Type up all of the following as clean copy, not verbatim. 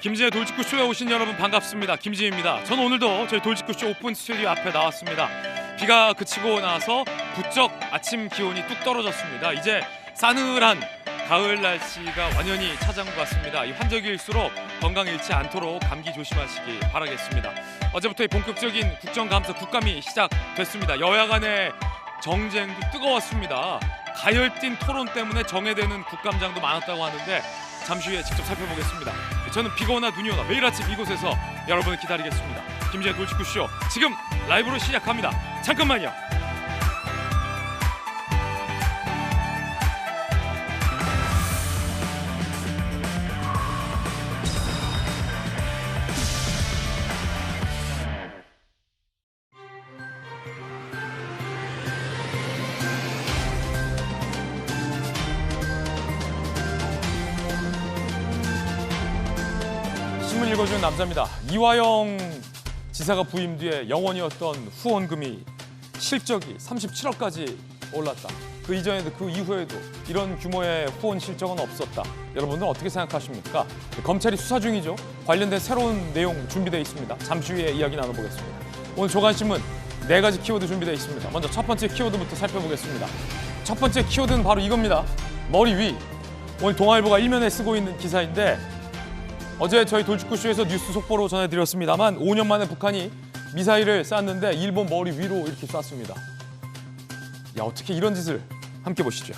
김지의 돌직구쇼에 오신 여러분 반갑습니다. 김지혜입니다. 저는 오늘도 저희 돌직구쇼 오픈 스튜디오 앞에 나왔습니다. 비가 그치고 나서 부쩍 아침 기온이 뚝 떨어졌습니다. 이제 싸늘한 가을 날씨가 완연히 찾아온 것 같습니다. 이 환절기일수록 건강 잃지 않도록 감기 조심하시기 바라겠습니다. 어제부터 본격적인 국정감사 국감이 시작됐습니다. 여야 간의 정쟁도 뜨거웠습니다. 가열띤 토론 때문에 정해되는 국감장도 많았다고 하는데 잠시 후에 직접 살펴보겠습니다. 저는 비가 오나 눈이 오나 매일 아침 이곳에서 여러분을 기다리겠습니다. 김지의 돌직구쇼 지금 라이브로 시작합니다. 잠깐만요. 신문 읽어주는 남자입니다. 이화영 지사가 부임 뒤에 영원이었던 후원금이 실적이 37억까지 올랐다. 그 이전에도 그 이후에도 이런 규모의 후원 실적은 없었다. 여러분들은 어떻게 생각하십니까? 검찰이 수사 중이죠. 관련된 새로운 내용 준비되어 있습니다. 잠시 후에 이야기 나눠보겠습니다. 오늘 조간신문 4가지 키워드 준비되어 있습니다. 먼저 첫 번째 키워드부터 살펴보겠습니다. 첫 번째 키워드는 바로 이겁니다. 머리 위. 오늘 동아일보가 일면에 쓰고 있는 기사인데 어제 저희 돌직구쇼에서 뉴스 속보로 전해드렸습니다만 5년 만에 북한이 미사일을 쐈는데 일본 머리 위로 이렇게 쐈습니다. 야, 어떻게 이런 짓을 함께 보시죠.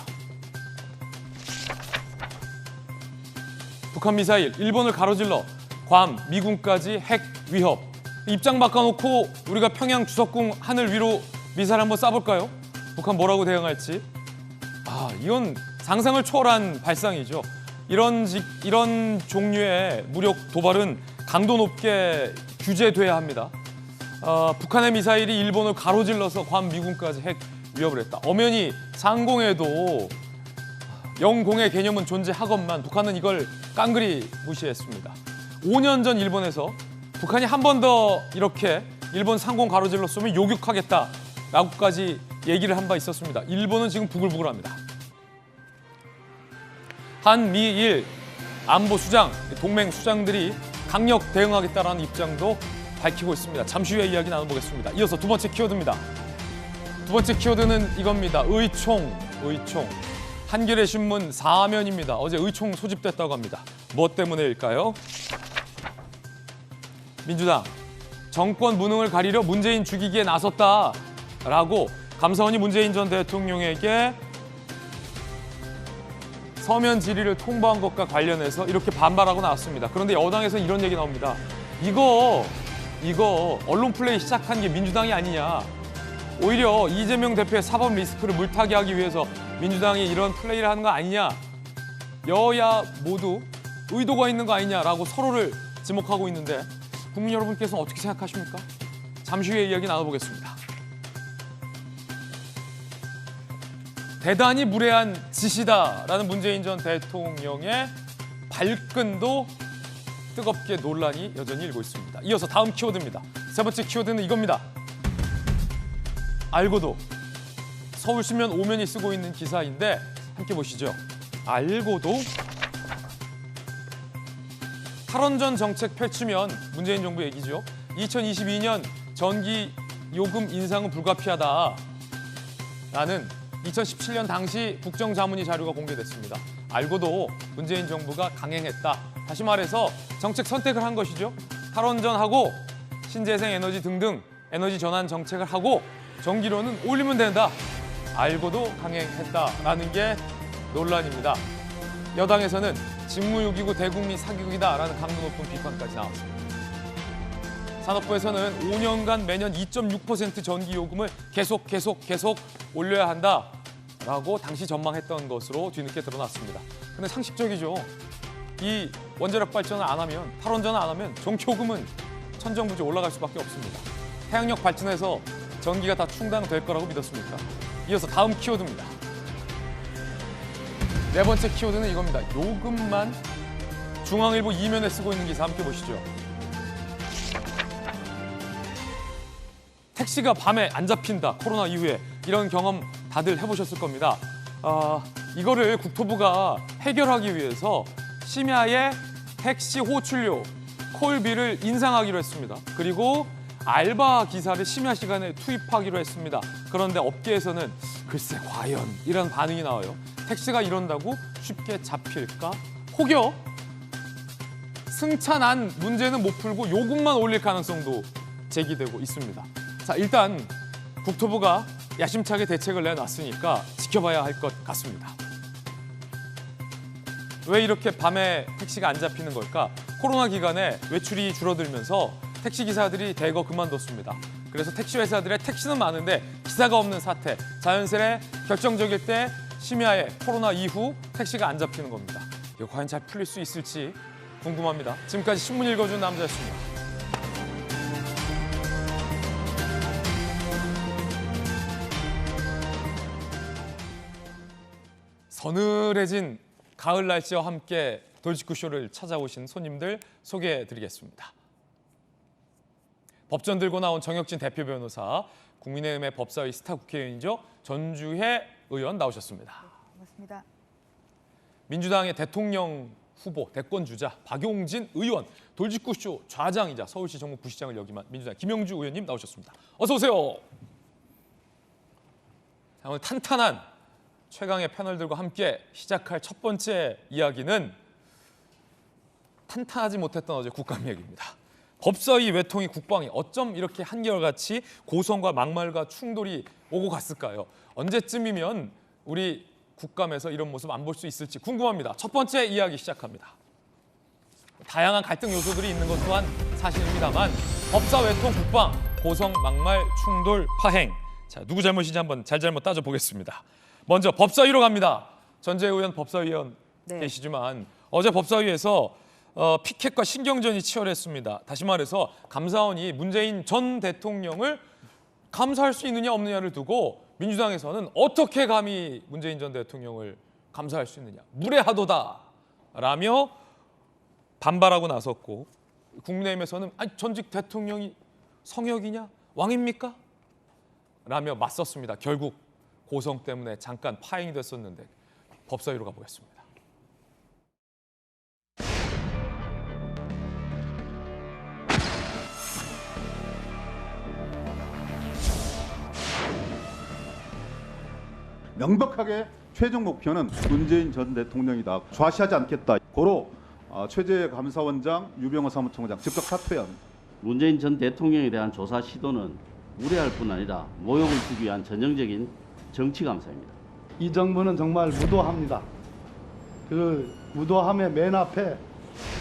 북한 미사일 일본을 가로질러 괌, 미군까지 핵 위협. 입장 바꿔놓고 우리가 평양 주석궁 하늘 위로 미사일 한번 쏴볼까요? 북한 뭐라고 대응할지. 이건 상상을 초월한 발상이죠. 이런 종류의 무력 도발은 강도 높게 규제돼야 합니다. 북한의 미사일이 일본을 가로질러서 괌 미군까지 핵 위협을 했다. 엄연히 상공에도 영공의 개념은 존재하건만 북한은 이걸 깡그리 무시했습니다. 5년 전 일본에서 북한이 한 번 더 이렇게 일본 상공 가로질렀으면 요격하겠다라고까지 얘기를 한 바 있었습니다. 일본은 지금 부글부글합니다. 한미일 안보 수장, 동맹 수장들이 강력 대응하겠다라는 입장도 밝히고 있습니다. 잠시 후에 이야기 나눠보겠습니다. 이어서 두 번째 키워드입니다. 두 번째 키워드는 이겁니다. 의총. 한겨레 신문 4면입니다. 어제 의총 소집됐다고 합니다. 무엇 때문일까요? 민주당, 정권 무능을 가리려 문재인 죽이기에 나섰다라고 감사원이 문재인 전 대통령에게 서면 질의를 통보한 것과 관련해서 이렇게 반발하고 나왔습니다. 그런데 여당에서 이런 얘기 나옵니다. 이거 언론 플레이 시작한 게 민주당이 아니냐. 오히려 이재명 대표의 사법 리스크를 물타기 하기 위해서 민주당이 이런 플레이를 하는 거 아니냐. 여야 모두 의도가 있는 거 아니냐라고 서로를 지목하고 있는데 국민 여러분께서는 어떻게 생각하십니까? 잠시 후에 이야기 나눠보겠습니다. 대단히 무례한 짓이다라는 문재인 전 대통령의 발끈도 뜨겁게 논란이 여전히 일고 있습니다. 이어서 다음 키워드입니다. 세 번째 키워드는 이겁니다. 알고도 서울신문 5면이 쓰고 있는 기사인데 함께 보시죠. 알고도 탈원전 정책 펼치면 문재인 정부 얘기죠. 2022년 전기 요금 인상은 불가피하다라는 2017년 당시 국정자문위 자료가 공개됐습니다. 알고도 문재인 정부가 강행했다. 다시 말해서 정책 선택을 한 것이죠. 탈원전하고 신재생 에너지 등등 에너지 전환 정책을 하고 전기료는 올리면 된다. 알고도 강행했다라는 게 논란입니다. 여당에서는 직무유기고 대국민 사기극이다라는 강도 높은 비판까지 나왔습니다. 산업부에서는 5년간 매년 2.6% 전기요금을 계속 올려야 한다라고 당시 전망했던 것으로 뒤늦게 드러났습니다. 근데 상식적이죠. 이 원자력 발전을 안 하면, 탈원전을 안 하면 전기요금은 천정부지 올라갈 수밖에 없습니다. 태양력 발전해서 전기가 다 충당될 거라고 믿었습니까? 이어서 다음 키워드입니다. 네 번째 키워드는 이겁니다. 요금만 중앙일보 2면에 쓰고 있는 기사 함께 보시죠. 택시가 밤에 안 잡힌다. 코로나 이후에 이런 경험 다들 해보셨을 겁니다. 이거를 국토부가 해결하기 위해서 심야에 택시 호출료, 콜비를 인상하기로 했습니다. 그리고 알바 기사를 심야 시간에 투입하기로 했습니다. 그런데 업계에서는 글쎄 과연 이런 반응이 나와요. 택시가 이런다고 쉽게 잡힐까? 혹여 승차난 문제는 못 풀고 요금만 올릴 가능성도 제기되고 있습니다. 자, 일단 국토부가 야심차게 대책을 내놨으니까 지켜봐야 할 것 같습니다. 왜 이렇게 밤에 택시가 안 잡히는 걸까? 코로나 기간에 외출이 줄어들면서 택시 기사들이 대거 그만뒀습니다. 그래서 택시 회사들의 택시는 많은데 기사가 없는 사태, 자연스레 결정적일 때 심야에 코로나 이후 택시가 안 잡히는 겁니다. 이거 과연 잘 풀릴 수 있을지 궁금합니다. 지금까지 신문 읽어준 남자였습니다. 서늘해진 가을 날씨와 함께 돌직구쇼를 찾아오신 손님들 소개해드리겠습니다. 법전 들고 나온 정혁진 대표 변호사, 국민의힘의 법사위 스타 국회의원이죠. 전주혜 의원 나오셨습니다. 반갑습니다. 민주당의 대통령 후보 대권주자 박용진 의원, 돌직구쇼 좌장이자 서울시 정무 부시장을 역임한 민주당 김영주 의원님 나오셨습니다. 어서 오세요. 자, 오늘 탄탄한 최강의 패널들과 함께 시작할 첫 번째 이야기는 탄탄하지 못했던 어제 국감 얘기입니다. 법사위 외통위 국방위 어쩜 이렇게 한결같이 고성과 막말과 충돌이 오고 갔을까요? 언제쯤이면 우리 국감에서 이런 모습 안 볼 수 있을지 궁금합니다. 첫 번째 이야기 시작합니다. 다양한 갈등 요소들이 있는 것 또한 사실입니다만 법사 외통 국방, 고성 막말 충돌 파행. 자, 누구 잘못인지 한번 잘잘못 따져보겠습니다. 먼저 법사위로 갑니다. 전재 의원 법사위원 계시지만 어제 법사위에서 피켓과 신경전이 치열했습니다. 다시 말해서 감사원이 문재인 전 대통령을 감사할 수 있느냐 없느냐를 두고 민주당에서는 어떻게 감히 문재인 전 대통령을 감사할 수 있느냐, 무례하도다라며 반발하고 나섰고, 국민의힘에서는 아니, 전직 대통령이 성역이냐, 왕입니까? 라며 맞섰습니다. 결국 고성 때문에 잠깐 파행이 됐었는데 법사위로 가보겠습니다. 명백하게 최종 목표는 문재인 전 대통령이다. 좌시하지 않겠다. 고로 최재 감사원장, 유병호 사무총장 즉각 사퇴한. 문재인 전 대통령에 대한 조사 시도는 무례할 뿐 아니라 모욕을 주기 위한 전형적인 정치 감사입니다. 이 정부는 정말 무도합니다. 그 무도함의 맨 앞에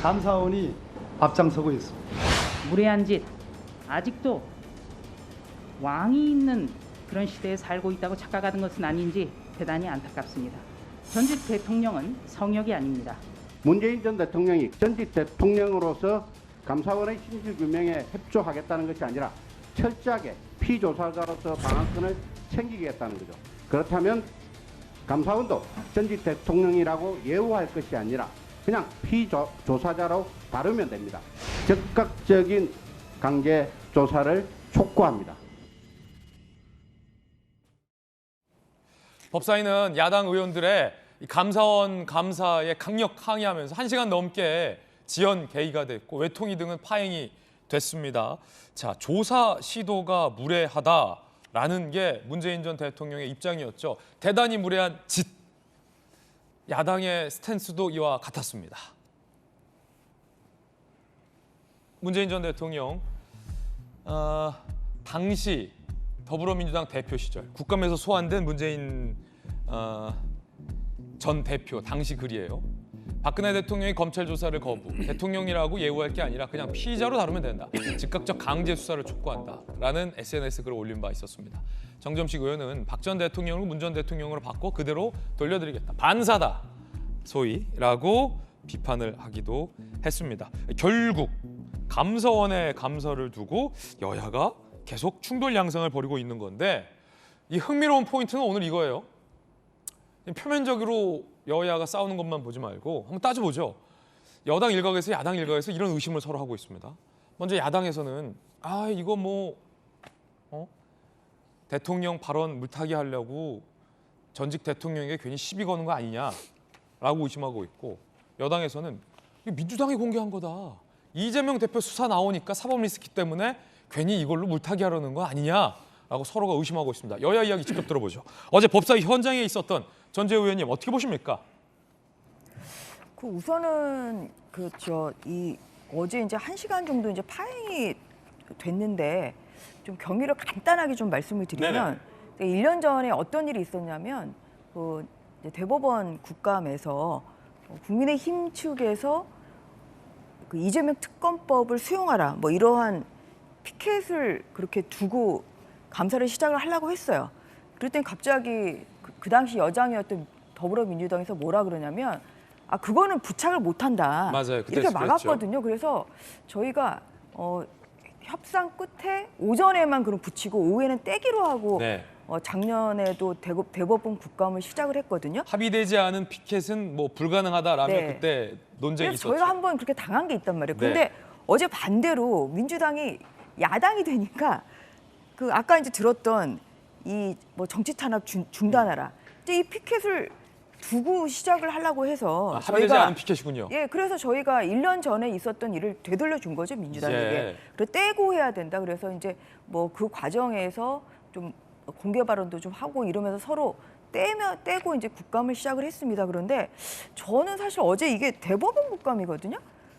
감사원이 앞장서고 있습니다. 무례한 짓, 아직도 왕이 있는 그런 시대에 살고 있다고 착각하는 것은 아닌지 대단히 안타깝습니다. 전직 대통령은 성역이 아닙니다. 문재인 전 대통령이 전직 대통령으로서 감사원의 진실규명에 협조하겠다는 것이 아니라 철저하게 피조사자로서 방한권을 챙기겠다는 거죠. 그렇다면 감사원도 전직 대통령이라고 예우할 것이 아니라 그냥 피조사자로 다루면 됩니다. 즉각적인 강제 조사를 촉구합니다. 법사위는 야당 의원들의 감사원 감사에 강력 항의하면서 1시간 넘게 지연 개의가 됐고 외통위 등은 파행이 됐습니다. 자, 조사 시도가 무례하다라는 게 문재인 전 대통령의 입장이었죠. 대단히 무례한 짓. 야당의 스탠스도 이와 같았습니다. 문재인 전 대통령 당시 더불어민주당 대표 시절 국감에서 소환된 문재인 전 대표 당시 글이에요. 박근혜 대통령이 검찰 조사를 거부, 대통령이라고 예우할 게 아니라 그냥 피의자로 다루면 된다. 즉각적 강제 수사를 촉구한다라는 SNS 글을 올린 바 있었습니다. 정점식 의원은 박 전 대통령을 문 전 대통령으로 바꿔 그대로 돌려드리겠다. 반사다, 소위라고 비판을 하기도 했습니다. 결국 감사원의 감사를 두고 여야가 계속 충돌 양상을 벌이고 있는 건데 이 흥미로운 포인트는 오늘 이거예요. 표면적으로 여야가 싸우는 것만 보지 말고 한번 따져보죠. 여당 일각에서 야당 일각에서 이런 의심을 서로 하고 있습니다. 먼저 야당에서는 이거 대통령 발언 물타기 하려고 전직 대통령에게 괜히 시비 거는 거 아니냐라고 의심하고 있고, 여당에서는 이거 민주당이 공개한 거다. 이재명 대표 수사 나오니까 사법 리스크 때문에 괜히 이걸로 물타기 하려는 거 아니냐라고 서로가 의심하고 있습니다. 여야 이야기 직접 들어보죠. 어제 법사위 현장에 있었던 전재우 의원님 어떻게 보십니까? 우선은 이 어제 이제 1시간 정도 이제 파행이 됐는데 좀 경위를 간단하게 좀 말씀을 드리면 1년 전에 어떤 일이 있었냐면 이제 대법원 국감에서 국민의힘 측에서 그 이재명 특검법을 수용하라 뭐 이러한 피켓을 그렇게 두고 감사를 시작을 하려고 했어요. 그랬더니 갑자기 그 당시 여당이었던 더불어민주당에서 뭐라 그러냐면 그거는 부착을 못한다. 맞아요. 그때 이렇게 그랬죠. 막았거든요. 그래서 저희가 협상 끝에 오전에만 그럼 붙이고 오후에는 떼기로 하고 네. 작년에도 대법원 국감을 시작을 했거든요. 합의되지 않은 피켓은 뭐 불가능하다라며 네. 그때 논쟁이 그래서 있었죠. 저희가 한번 그렇게 당한 게 있단 말이에요. 네. 근데 어제 반대로 민주당이 야당이 되니까 아까 이제 들었던 이 뭐 정치 탄압 중단하라. 이제 이 피켓을 두고 시작을 하려고 해서 합의되지 않은 피켓이군요. 예, 그래서 저희가 1년 전에 있었던 일을 되돌려 준 거죠, 민주당에게. 예. 그래서 떼고 해야 된다. 그래서 이제 뭐 그 과정에서 좀 공개 발언도 좀 하고 이러면서 서로 떼고 이제 국감을 시작을 했습니다. 그런데 저는 사실 어제 이게 대법원 국감이거든요.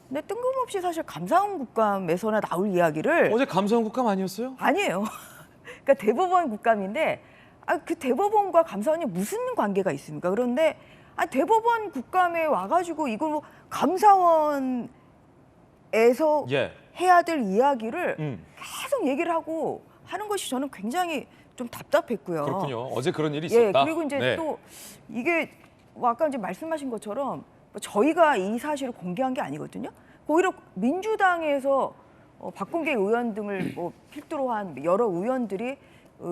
근데 뜬금없이 사실 감사원 국감에서나 나올 이야기를 어제 감사원 국감 아니었어요? 아니에요. 그러니까 대법원 국감인데 그 대법원과 감사원이 무슨 관계가 있습니까? 그런데 대법원 국감에 와가지고 이걸 뭐 감사원에서 예. 해야 될 이야기를 계속 얘기를 하는 것이 저는 굉장히 좀 답답했고요. 그렇군요. 어제 그런 일이 예, 있었다. 그리고 이제 네. 또 이게 뭐 아까 이제 말씀하신 것처럼 저희가 이 사실을 공개한 게 아니거든요. 오히려 민주당에서 박범계 의원 등을 뭐 필두로 한 여러 의원들이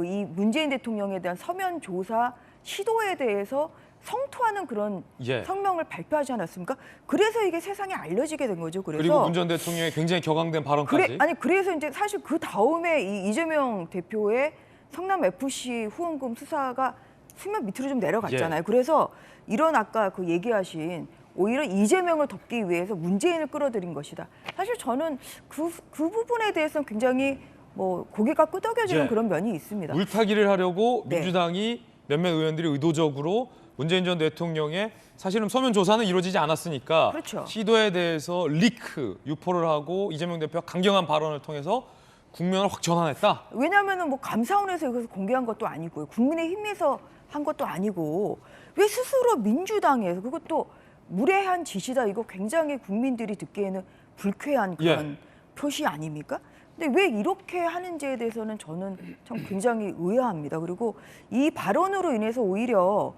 이 문재인 대통령에 대한 서면 조사 시도에 대해서 성토하는 그런 예. 성명을 발표하지 않았습니까? 그래서 이게 세상에 알려지게 된 거죠. 그래서 그리고 문 전 대통령의 굉장히 격앙된 발언까지. 그래서 이제 사실 그 다음에 이 이재명 대표의 성남 FC 후원금 수사가 수면 밑으로 좀 내려갔잖아요. 예. 그래서 이런 아까 그 얘기하신 오히려 이재명을 덮기 위해서 문재인을 끌어들인 것이다. 사실 저는 그 부분에 대해서는 굉장히 뭐 고개가 끄덕여지는 예. 그런 면이 있습니다. 물타기를 하려고 네. 민주당이 몇몇 의원들이 의도적으로 문재인 전 대통령의 사실은 서면 조사는 이루어지지 않았으니까 그렇죠. 시도에 대해서 리크, 유포를 하고 이재명 대표가 강경한 발언을 통해서 국면을 확 전환했다. 왜냐하면은 뭐 감사원에서 이것을 공개한 것도 아니고요. 국민의힘에서 한 것도 아니고 왜 스스로 민주당에서 그것도 무례한 짓이다. 이거 굉장히 국민들이 듣기에는 불쾌한 그런 표시 아닙니까? 근데 왜 이렇게 하는지에 대해서는 저는 참 굉장히 의아합니다. 그리고 이 발언으로 인해서 오히려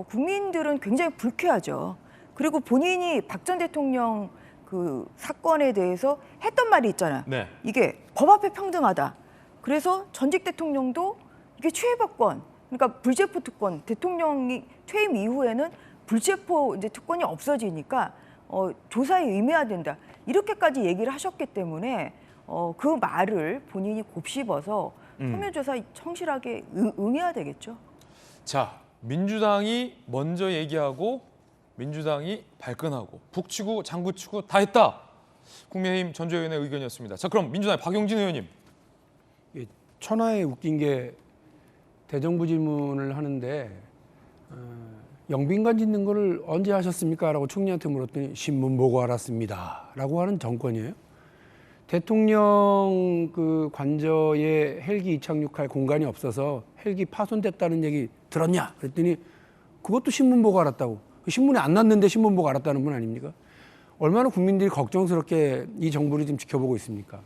국민들은 굉장히 불쾌하죠. 그리고 본인이 박 전 대통령 그 사건에 대해서 했던 말이 있잖아요. 네. 이게 법 앞에 평등하다. 그래서 전직 대통령도 이게 취해법권, 그러니까 불체포 특권, 대통령이 퇴임 이후에는 불체포 이제 특권이 없어지니까 조사에 임해야 된다. 이렇게까지 얘기를 하셨기 때문에 그 말을 본인이 곱씹어서 서면 조사에 성실하게 응해야 되겠죠. 자, 민주당이 먼저 얘기하고 민주당이 발끈하고 북치고 장구치고 다 했다. 국민의힘 전재우 의원의 의견이었습니다. 자, 그럼 민주당의 박용진 의원님. 천하에 웃긴 게 대정부 질문을 하는데 영빈관 짓는 거를 언제 하셨습니까? 라고 총리한테 물었더니 신문 보고 알았습니다. 라고 하는 정권이에요. 대통령 그 관저에 헬기 이착륙할 공간이 없어서 헬기 파손됐다는 얘기 들었냐? 그랬더니 그것도 신문 보고 알았다고. 신문에 안 났는데 신문 보고 알았다는 분 아닙니까? 얼마나 국민들이 걱정스럽게 이 정부를 지금 지켜보고 있습니까?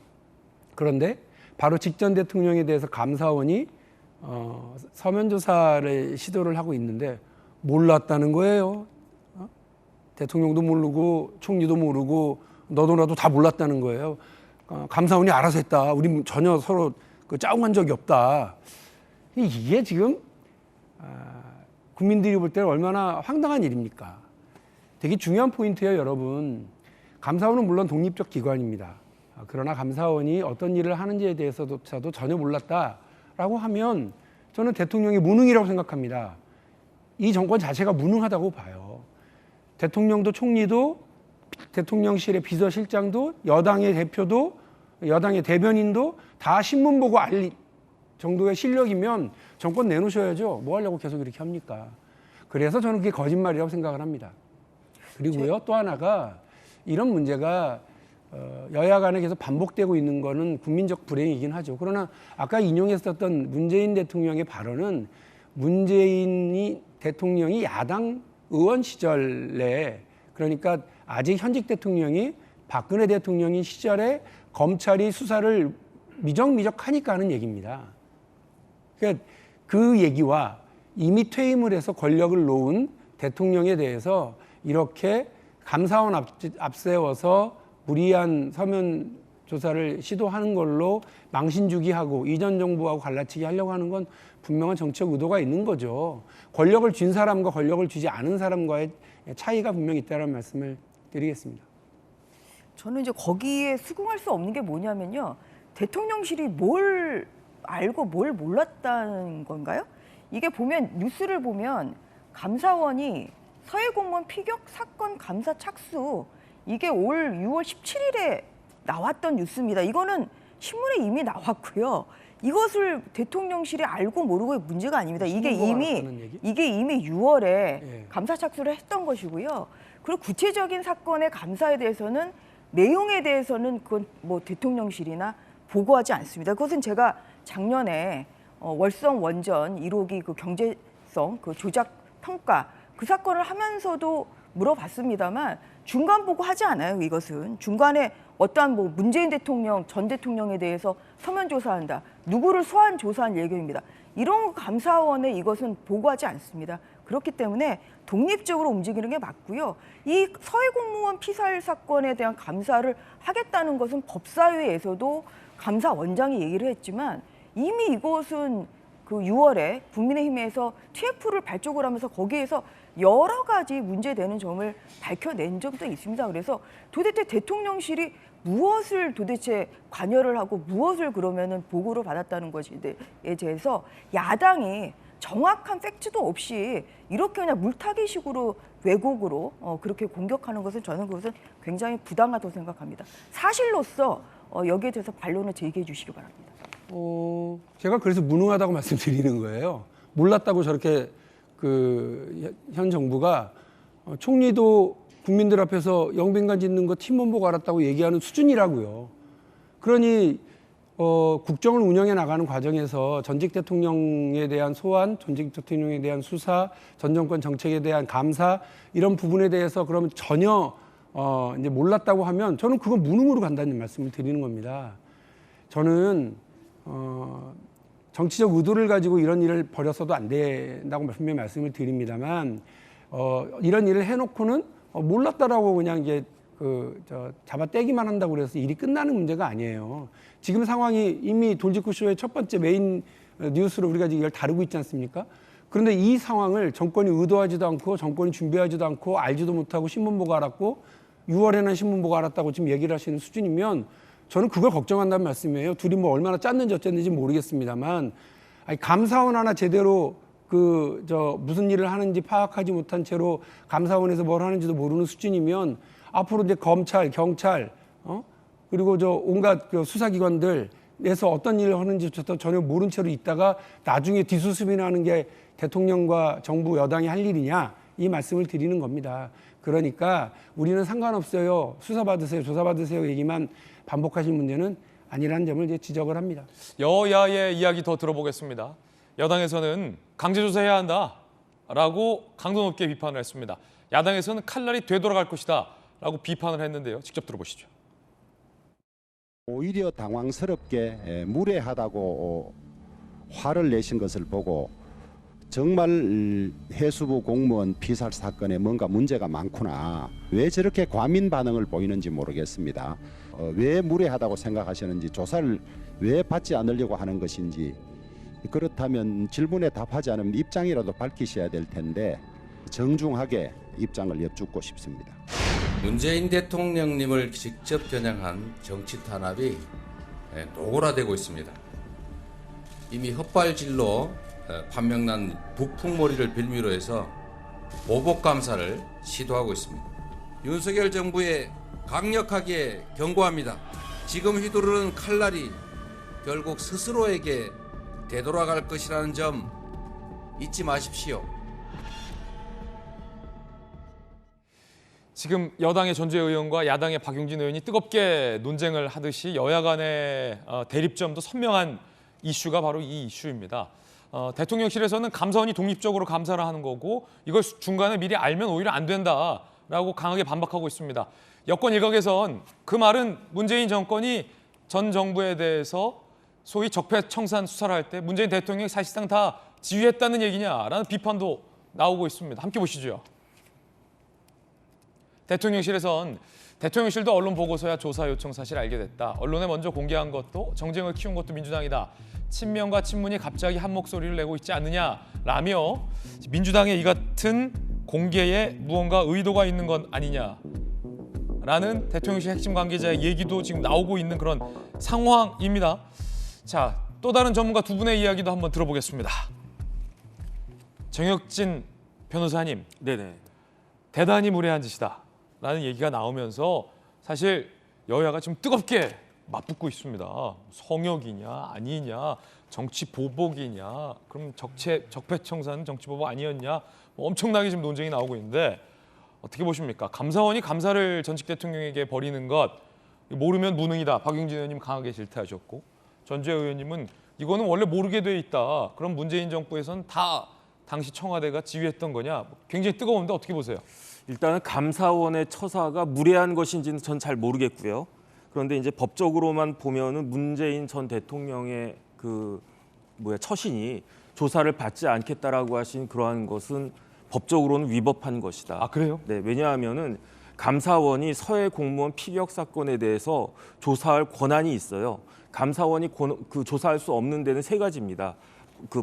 그런데 바로 직전 대통령에 대해서 감사원이 서면 조사를 시도를 하고 있는데 몰랐다는 거예요. 대통령도 모르고 총리도 모르고 너도 나도 다 몰랐다는 거예요. 감사원이 알아서 했다. 우리 전혀 서로 짜웅한 적이 없다. 이게 지금 국민들이 볼 때는 얼마나 황당한 일입니까? 되게 중요한 포인트예요, 여러분. 감사원은 물론 독립적 기관입니다. 그러나 감사원이 어떤 일을 하는지에 대해서조차도 전혀 몰랐다라고 하면 저는 대통령이 무능이라고 생각합니다. 이 정권 자체가 무능하다고 봐요. 대통령도 총리도 대통령실의 비서실장도 여당의 대표도 여당의 대변인도 다 신문 보고 알 정도의 실력이면 정권 내놓으셔야죠. 뭐 하려고 계속 이렇게 합니까? 그래서 저는 그게 거짓말이라고 생각을 합니다. 그리고요, 또 하나가 이런 문제가 여야 간에 계속 반복되고 있는 거는 국민적 불행이긴 하죠. 그러나 아까 인용했었던 문재인 대통령의 발언은 문재인 대통령이 야당 의원 시절에, 그러니까 아직 현직 대통령이 박근혜 대통령인 시절에 검찰이 수사를 미적미적하니까 하는 얘기입니다. 그러니까 그 얘기와 이미 퇴임을 해서 권력을 놓은 대통령에 대해서 이렇게 감사원 앞세워서 무리한 서면 조사를 시도하는 걸로 망신주기하고 이전 정부하고 갈라치기 하려고 하는 건 분명한 정치적 의도가 있는 거죠. 권력을 쥔 사람과 권력을 쥐지 않은 사람과의 차이가 분명히 있다는 말씀을 드리겠습니다. 저는 이제 거기에 수긍할 수 없는 게 뭐냐면요. 대통령실이 뭘 알고 뭘 몰랐다는 건가요? 이게 보면 뉴스를 보면 감사원이 서해 공무원 피격 사건 감사 착수, 이게 올 6월 17일에 나왔던 뉴스입니다. 이거는 신문에 이미 나왔고요. 이것을 대통령실이 알고 모르고의 문제가 아닙니다. 이게 이미 6월에 예. 감사 착수를 했던 것이고요. 그리고 구체적인 사건의 감사에 대해서는 내용에 대해서는 그건 뭐 대통령실이나 보고하지 않습니다. 그것은 제가 작년에 월성 원전 1호기 그 경제성 그 조작 평가 그 사건을 하면서도 물어봤습니다만 중간 보고하지 않아요. 이것은 중간에 어떠한 뭐 문재인 대통령 전 대통령에 대해서 서면 조사한다, 누구를 소환 조사한 예견입니다. 이런 감사원에 이것은 보고하지 않습니다. 그렇기 때문에 독립적으로 움직이는 게 맞고요. 이 서해 공무원 피살 사건에 대한 감사를 하겠다는 것은 법사위에서도 감사원장이 얘기를 했지만 이미 이것은 그 6월에 국민의힘에서 TF를 발족을 하면서 거기에서 여러 가지 문제되는 점을 밝혀낸 적도 있습니다. 그래서 도대체 대통령실이 무엇을 도대체 관여를 하고 무엇을 그러면은 보고를 받았다는 것에 대해서 야당이 정확한 팩트도 없이 이렇게 그냥 물타기식으로 왜곡으로 그렇게 공격하는 것은 저는 그것은 굉장히 부당하다고 생각합니다. 사실로서 여기에 대해서 반론을 제기해 주시기 바랍니다. 제가 그래서 무능하다고 말씀드리는 거예요. 몰랐다고 저렇게 현 정부가 총리도 국민들 앞에서 영빈관 짓는 거 팀원 보고 알았다고 얘기하는 수준이라고요. 그러니 국정을 운영해 나가는 과정에서 전직 대통령에 대한 소환, 전직 대통령에 대한 수사, 전 정권 정책에 대한 감사 이런 부분에 대해서 그러면 전혀 이제 몰랐다고 하면 저는 그건 무능으로 간다는 말씀을 드리는 겁니다. 저는 정치적 의도를 가지고 이런 일을 벌였어도 안 된다고 분명히 말씀을 드립니다만 이런 일을 해놓고는 몰랐다라고 그냥 이제 잡아떼기만 한다고 그래서 일이 끝나는 문제가 아니에요. 지금 상황이 이미 돌직구쇼의 첫 번째 메인 뉴스로 우리가 지금 이걸 다루고 있지 않습니까? 그런데 이 상황을 정권이 의도하지도 않고 정권이 준비하지도 않고 알지도 못하고 신문 보고 알았고 6월에는 신문 보고 알았다고 지금 얘기를 하시는 수준이면 저는 그걸 걱정한다는 말씀이에요. 둘이 뭐 얼마나 짰는지 어쨌는지 모르겠습니다만 감사원 하나 제대로 무슨 일을 하는지 파악하지 못한 채로 감사원에서 뭘 하는지도 모르는 수준이면 앞으로 이제 검찰, 경찰, 그리고 온갖 수사기관들에서 어떤 일을 하는지조차도 전혀 모른 채로 있다가 나중에 뒤수습이나 하는 게 대통령과 정부 여당이 할 일이냐 이 말씀을 드리는 겁니다. 그러니까 우리는 상관없어요. 수사받으세요, 조사받으세요 얘기만 반복하신 문제는 아니라는 점을 이제 지적을 합니다. 여야의 이야기 더 들어보겠습니다. 여당에서는 강제조사해야 한다라고 강도 높게 비판을 했습니다. 야당에서는 칼날이 되돌아갈 것이다 라고 비판을 했는데요. 직접 들어보시죠. 오히려 당황스럽게 무례하다고 화를 내신 것을 보고 정말 해수부 공무원 피살 사건에 뭔가 문제가 많구나. 왜 저렇게 과민 반응을 보이는지 모르겠습니다. 왜 무례하다고 생각하시는지, 조사를 왜 받지 않으려고 하는 것인지, 그렇다면 질문에 답하지 않으면 입장이라도 밝히셔야 될 텐데 정중하게 입장을 여쭙고 싶습니다. 문재인 대통령님을 직접 겨냥한 정치 탄압이 노골화되고 있습니다. 이미 헛발질로 판명난 북풍몰이를 빌미로 해서 보복 감사를 시도하고 있습니다. 윤석열 정부에 강력하게 경고합니다. 지금 휘두르는 칼날이 결국 스스로에게 되돌아갈 것이라는 점 잊지 마십시오. 지금 여당의 전주혜 의원과 야당의 박용진 의원이 뜨겁게 논쟁을 하듯이 여야 간의 대립점도 선명한 이슈가 바로 이 이슈입니다. 대통령실에서는 감사원이 독립적으로 감사를 하는 거고 이걸 중간에 미리 알면 오히려 안 된다라고 강하게 반박하고 있습니다. 여권 일각에선 그 말은 문재인 정권이 전 정부에 대해서 소위 적폐청산 수사를 할 때 문재인 대통령이 사실상 다 지휘했다는 얘기냐라는 비판도 나오고 있습니다. 함께 보시죠. 대통령실에선 대통령실도 언론 보고서야 조사 요청 사실 알게 됐다. 언론에 먼저 공개한 것도 정쟁을 키운 것도 민주당이다. 친명과 친문이 갑자기 한 목소리를 내고 있지 않느냐라며 민주당의 이 같은 공개에 무언가 의도가 있는 건 아니냐라는 대통령실 핵심 관계자의 얘기도 지금 나오고 있는 그런 상황입니다. 자, 또 다른 전문가 두 분의 이야기도 한번 들어보겠습니다. 정혁진 변호사님, 네네. 대단히 무례한 짓이다라는 얘기가 나오면서 사실 여야가 지금 뜨겁게 맞붙고 있습니다. 성역이냐 아니냐, 정치 보복이냐, 그럼 적폐청산은 정치 보복 아니었냐, 뭐 엄청나게 지금 논쟁이 나오고 있는데 어떻게 보십니까? 감사원이 감사를 전직 대통령에게 벌이는 것 모르면 무능이다. 박용진 의원님 강하게 질타하셨고 전주혜 의원님은 이거는 원래 모르게 돼 있다. 그럼 문재인 정부에서는 다 당시 청와대가 지휘했던 거냐? 굉장히 뜨거운데 어떻게 보세요? 일단은 감사원의 처사가 무례한 것인지는 전 잘 모르겠고요. 그런데 이제 법적으로만 보면은 문재인 전 대통령의 처신이 조사를 받지 않겠다라고 하신 그러한 것은 법적으로는 위법한 것이다. 아, 그래요? 네, 왜냐하면은 감사원이 서해 공무원 피격 사건에 대해서 조사할 권한이 있어요. 감사원이 조사할 수 없는 데는 세 가지입니다.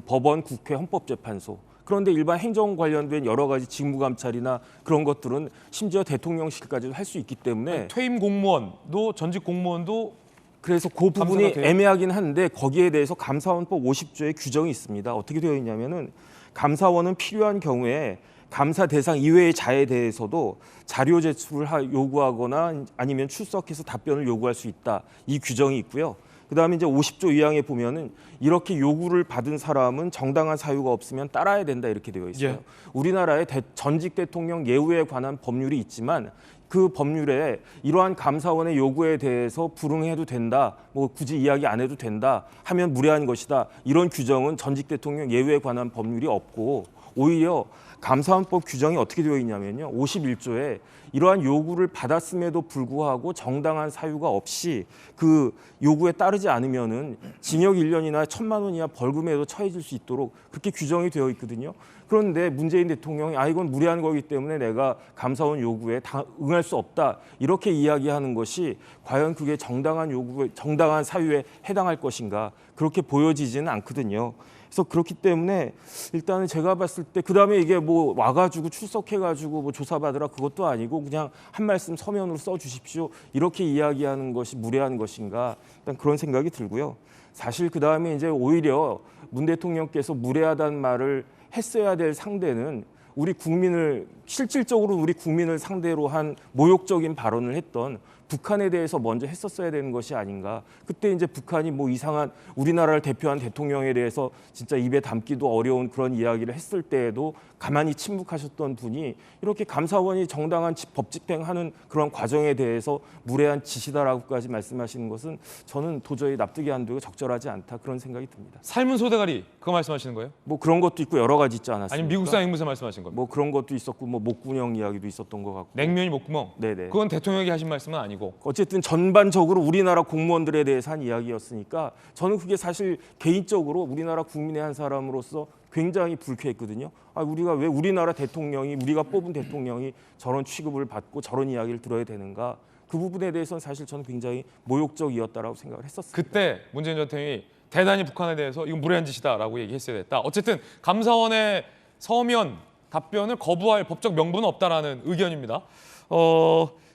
법원, 국회, 헌법재판소. 그런데 일반 행정 관련된 여러 가지 직무감찰이나 그런 것들은 심지어 대통령실까지도 할 수 있기 때문에 퇴임 공무원도 전직 공무원도 그래서 그 부분이 감사가 돼요? 애매하긴 한데 거기에 대해서 감사원법 50조에 규정이 있습니다. 어떻게 되어 있냐면은 감사원은 필요한 경우에 감사 대상 이외의 자에 대해서도 자료 제출을 요구하거나 아니면 출석해서 답변을 요구할 수 있다. 이 규정이 있고요. 그다음에 이제 50조 2항에 보면은 이렇게 요구를 받은 사람은 정당한 사유가 없으면 따라야 된다 이렇게 되어 있어요. 예. 우리나라에 전직 대통령 예우에 관한 법률이 있지만 그 법률에 이러한 감사원의 요구에 대해서 불응해도 된다, 뭐 굳이 이야기 안 해도 된다 하면 무례한 것이다. 이런 규정은 전직 대통령 예우에 관한 법률이 없고 오히려 감사원법 규정이 어떻게 되어 있냐면요. 51조에 이러한 요구를 받았음에도 불구하고 정당한 사유가 없이 그 요구에 따르지 않으면은 징역 1년이나 1,000만 원 이하 벌금에도 처해질 수 있도록 그렇게 규정이 되어 있거든요. 그런데 문재인 대통령이 이건 무례한 거기 때문에 내가 감사원 요구에 응할 수 없다. 이렇게 이야기하는 것이 과연 그게 정당한 요구에 정당한 사유에 해당할 것인가? 그렇게 보여지지는 않거든요. 그래서 그렇기 때문에 일단은 제가 봤을 때 그다음에 이게 뭐 와가지고 출석해가지고 뭐 조사받으라 그것도 아니고 그냥 한 말씀 서면으로 써주십시오 이렇게 이야기하는 것이 무례한 것인가 일단 그런 생각이 들고요. 사실 그다음에 이제 오히려 문 대통령께서 무례하다는 말을 했어야 될 상대는 우리 국민을 실질적으로 우리 국민을 상대로 한 모욕적인 발언을 했던 북한에 대해서 먼저 했었어야 되는 것이 아닌가. 그때 이제 북한이 뭐 이상한 우리나라를 대표한 대통령에 대해서 진짜 입에 담기도 어려운 그런 이야기를 했을 때에도 가만히 침묵하셨던 분이 이렇게 감사원이 정당한 법 집행하는 그런 과정에 대해서 무례한 짓이다라고까지 말씀하시는 것은 저는 도저히 납득이 안 되고 적절하지 않다 그런 생각이 듭니다. 삶은 소대가리 그거 말씀하시는 거예요? 뭐 그런 것도 있고 여러 가지 있지 않았습니까? 아니면 미국산 앵무새 말씀하신 겁니까? 뭐 그런 것도 있었고 뭐 목구멍 이야기도 있었던 것 같고. 냉면이 목구멍. 네네. 그건 대통령이 하신 말씀은 아니고. 어쨌든 전반적으로 우리나라 공무원들에 대해서 한 이야기였으니까 저는 그게 사실 개인적으로 우리나라 국민의 한 사람으로서 굉장히 불쾌했거든요. 우리가 왜 우리나라 대통령이 우리가 뽑은 대통령이 저런 취급을 받고 저런 이야기를 들어야 되는가? 그 부분에 대해서는 사실 저는 굉장히 모욕적이었다라고 생각을 했었습니다. 그때 문재인 전 대통령이 대단히 북한에 대해서 이건 무례한 짓이다라고 얘기했어야 됐다. 어쨌든 감사원의 서면 답변을 거부할 법적 명분은 없다라는 의견입니다.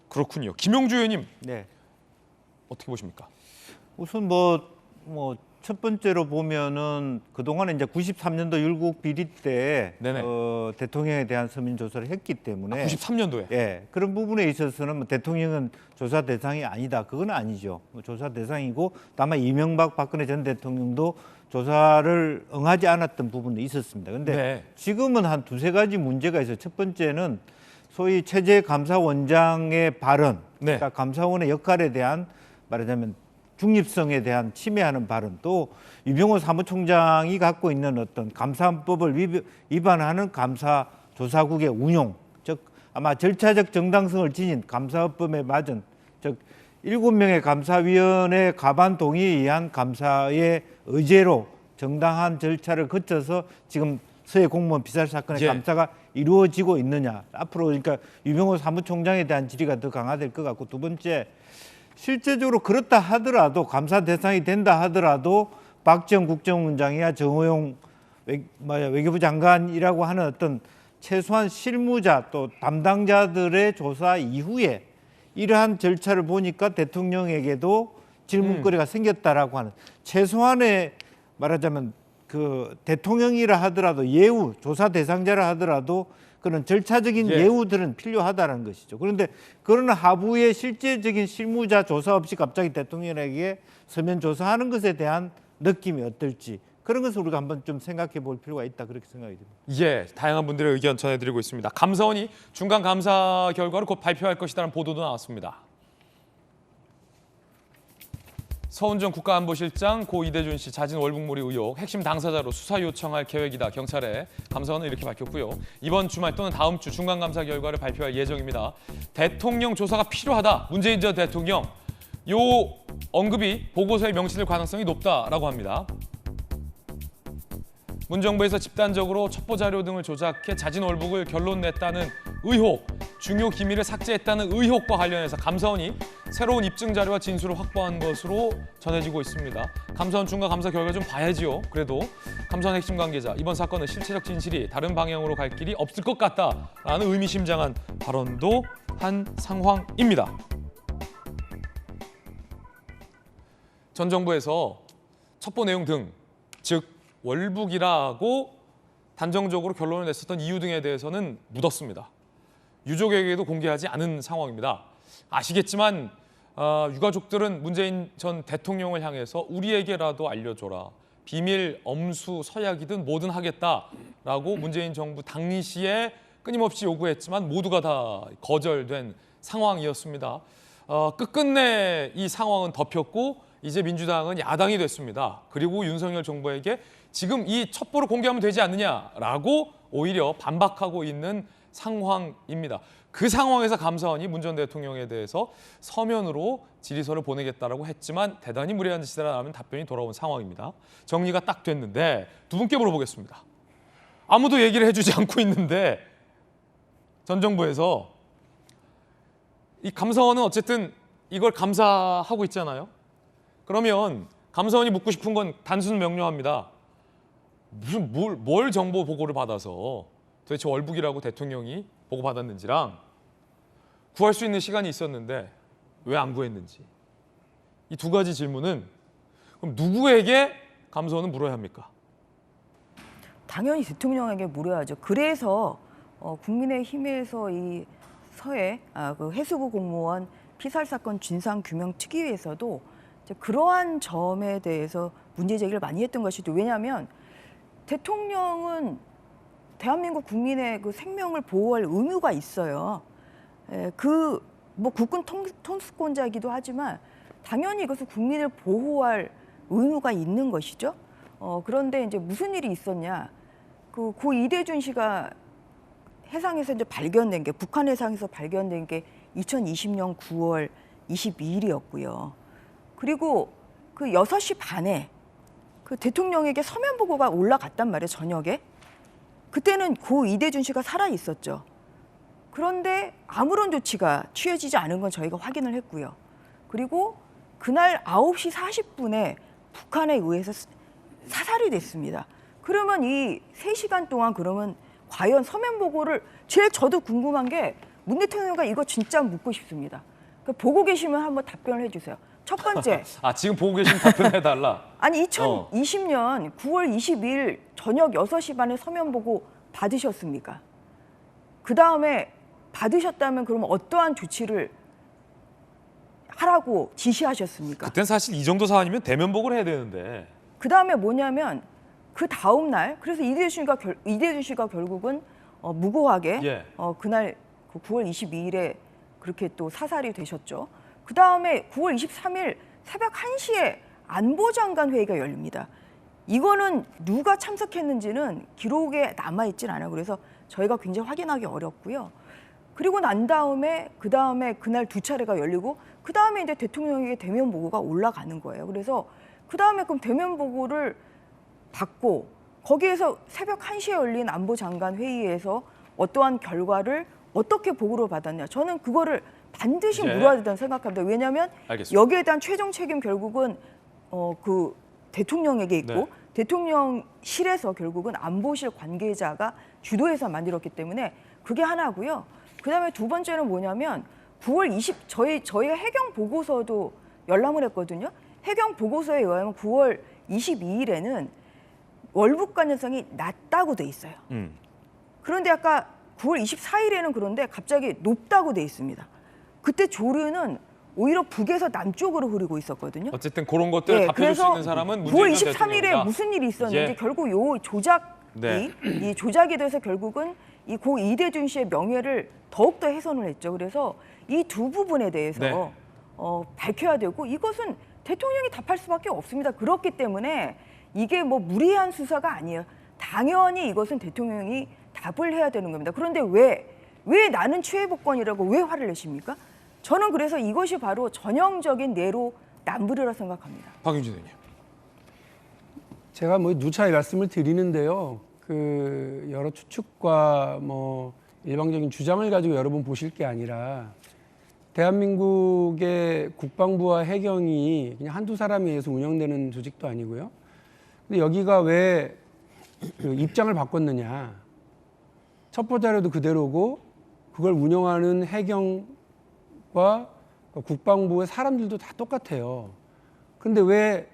그렇군요. 김용주 의원님 네. 어떻게 보십니까? 우선 첫 번째로 보면은 그동안에 이제 93년도 율곡 비리 때 네네. 대통령에 대한 서면 조사를 했기 때문에 93년도에. 예, 그런 부분에 있어서는 뭐 대통령은 조사 대상이 아니다. 그건 아니죠. 뭐 조사 대상이고 다만 이명박 박근혜 전 대통령도 조사를 응하지 않았던 부분도 있었습니다. 근데 네. 지금은 한 두세 가지 문제가 있어요. 첫 번째는 소위 최재 감사원장의 발언, 네. 그러니까 감사원의 역할에 대한 말하자면 중립성에 대한 침해하는 발언, 또 유병호 사무총장이 갖고 있는 어떤 감사법을 위반하는 감사조사국의 운용, 즉 아마 절차적 정당성을 지닌 감사법에 맞은, 즉 7명의 감사위원회 가반 동의에 의한 감사의 의제로 정당한 절차를 거쳐서 지금 서해 공무원 피살 사건의 예. 감사가 이루어지고 있느냐. 앞으로 그러니까 유병호 사무총장에 대한 질의가 더 강화될 것 같고, 두 번째, 실제적으로 그렇다 하더라도 감사 대상이 된다 하더라도 박지원 국정원장이야 정호용 외교부 장관이라고 하는 어떤 최소한 실무자 또 담당자들의 조사 이후에 이러한 절차를 보니까 대통령에게도 질문거리가 생겼다라고 하는, 최소한의 말하자면 그 대통령이라 하더라도 예우 조사 대상자라 하더라도 그런 절차적인 예. 예우들은 필요하다는 것이죠. 그런데 그런 하부의 실제적인 실무자 조사 없이 갑자기 대통령에게 서면 조사하는 것에 대한 느낌이 어떨지, 그런 것을 우리가 한번 좀 생각해 볼 필요가 있다, 그렇게 생각이 듭니다. 예, 다양한 분들의 의견 전해드리고 있습니다. 감사원이 중간 감사 결과를 곧 발표할 것이라는 보도도 나왔습니다. 서훈정 국가안보실장 고 이대준 씨 자진 월북몰이 의혹 핵심 당사자로 수사 요청할 계획이다. 경찰에 감사원은 이렇게 밝혔고요. 이번 주말 또는 다음 주 중간 감사 결과를 발표할 예정입니다. 대통령 조사가 필요하다. 문재인 전 대통령 요 언급이 보고서에 명시될 가능성이 높다라고 합니다. 문정부에서 집단적으로 첩보 자료 등을 조작해 자진 월북을 결론 냈다는 의혹, 중요 기밀을 삭제했다는 의혹과 관련해서 감사원이 새로운 입증 자료와 진술을 확보한 것으로 전해지고 있습니다. 감사원 중간 감사 결과 좀 봐야지요. 그래도 감사원 핵심 관계자, 이번 사건은 실체적 진실이 다른 방향으로 갈 길이 없을 것 같다라는 의미심장한 발언도 한 상황입니다. 전 정부에서 첩보 내용 등, 즉 월북이라고 단정적으로 결론을 냈었던 이유 등에 대해서는 묻었습니다. 유족에게도 공개하지 않은 상황입니다. 아시겠지만 유가족들은 문재인 전 대통령을 향해서 우리에게라도 알려줘라. 비밀, 엄수, 서약이든 뭐든 하겠다라고 문재인 정부 당시에 끊임없이 요구했지만 모두가 다 거절된 상황이었습니다. 끝끝내 이 상황은 덮였고 이제 민주당은 야당이 됐습니다. 그리고 윤석열 정부에게 지금 이 첩보를 공개하면 되지 않느냐라고 오히려 반박하고 있는 상황입니다. 그 상황에서 감사원이 문 전 대통령에 대해서 서면으로 질의서를 보내겠다라고 했지만 대단히 무례한 짓이라는 답변이 돌아온 상황입니다. 정리가 딱 됐는데 두 분께 물어보겠습니다. 아무도 얘기를 해주지 않고 있는데 전 정부에서 이 감사원은 어쨌든 이걸 감사하고 있잖아요. 그러면 감사원이 묻고 싶은 건 단순 명료합니다. 무슨 뭘 정보 보고를 받아서 도대체 월북이라고 대통령이 보고받았는지랑 구할 수 있는 시간이 있었는데 왜 안 구했는지, 이 두 가지 질문은 그럼 누구에게 감사원은 물어야 합니까? 당연히 대통령에게 물어야죠. 그래서 국민의힘에서 이 서해 그 해수부 공무원 피살 사건 진상 규명 특위에서도 그러한 점에 대해서 문제 제기를 많이 했던 것이죠. 왜냐하면 대통령은 대한민국 국민의 그 생명을 보호할 의무가 있어요. 뭐 국군 통수권자이기도 하지만 당연히 이것은 국민을 보호할 의무가 있는 것이죠. 그런데 이제 무슨 일이 있었냐? 고 이대준 씨가 해상에서 이제 발견된 게, 북한 해상에서 발견된 게 2020년 9월 22일이었고요. 그리고 그 6시 반에 그 대통령에게 서면 보고가 올라갔단 말이에요, 저녁에. 그때는 고 이대준 씨가 살아 있었죠. 그런데 아무런 조치가 취해지지 않은 건 저희가 확인을 했고요. 그리고 그날 9시 40분에 북한에 의해서 사살이 됐습니다. 그러면 이 3시간 동안 그러면 과연 서면 보고를, 제일 저도 궁금한 게 문 대통령과 이거 진짜 묻고 싶습니다. 보고 계시면 한번 답변을 해주세요. 첫 번째. 지금 보고 계신 답변해달라. 아니 2020년 9월 22일 저녁 6시 반에 서면 보고 받으셨습니까? 그다음에 받으셨다면 그러면 어떠한 조치를 하라고 지시하셨습니까? 그땐 사실 이 정도 사안이면 대면 보고를 해야 되는데. 그다음에 뭐냐면 그 다음 날 그래서 이대준 씨가 결국은 무고하게 그날 9월 22일에 그렇게 또 사살이 되셨죠. 그다음에 9월 23일 새벽 1시에 안보장관 회의가 열립니다. 이거는 누가 참석했는지는 기록에 남아있진 않아요. 그래서 저희가 굉장히 확인하기 어렵고요. 그리고 난 다음에 그날 2차례가 열리고 그다음에 이제 대통령에게 대면 보고가 올라가는 거예요. 그래서 그다음에 그럼 대면 보고를 받고 거기에서 새벽 1시에 열린 안보장관 회의에서 어떠한 결과를 어떻게 보고를 받았냐. 저는 그거를 반드시 물어야 된다고 생각합니다. 왜냐하면 여기에 대한 최종 책임 결국은 그 대통령에게 있고 대통령실에서 결국은 안보실 관계자가 주도해서 만들었기 때문에 그게 하나고요. 그다음에 두 번째는 뭐냐면 9월 20 저희가 해경 보고서도 열람을 했거든요. 해경 보고서에 의하면 9월 22일에는 월북 가능성이 낮다고 돼 있어요. 그런데 아까 9월 24일에는 그런데 갑자기 높다고 돼 있습니다. 그때 조류는 오히려 북에서 남쪽으로 흐르고 있었거든요. 어쨌든 그런 것들을 답해줄 수 있는 사람은 문재인 9월 23일에 무슨 일이 있었는지 결국 요 이 조작에 대해서 결국은 이 고 이대준 씨의 명예를 더욱더 훼손을 했죠. 그래서 이 두 부분에 대해서 밝혀야 되고 이것은 대통령이 답할 수밖에 없습니다. 그렇기 때문에 이게 뭐 무리한 수사가 아니에요. 당연히 이것은 대통령이 답을 해야 되는 겁니다. 그런데 왜 나는 최애복권이라고 왜 화를 내십니까? 저는 그래서 이것이 바로 전형적인 내로 남부르라 생각합니다. 박윤진 의원님. 제가 뭐 누차례 말씀을 드리는데요. 그 여러 추측과 뭐 일방적인 주장을 가지고 여러분 보실 게 아니라 대한민국의 국방부와 해경이 그냥 한두 사람에 의해서 운영되는 조직도 아니고요. 근데 여기가 왜 그 입장을 바꿨느냐. 첩보 자료도 그대로고 그걸 운영하는 해경과 국방부의 사람들도 다 똑같아요. 근데 왜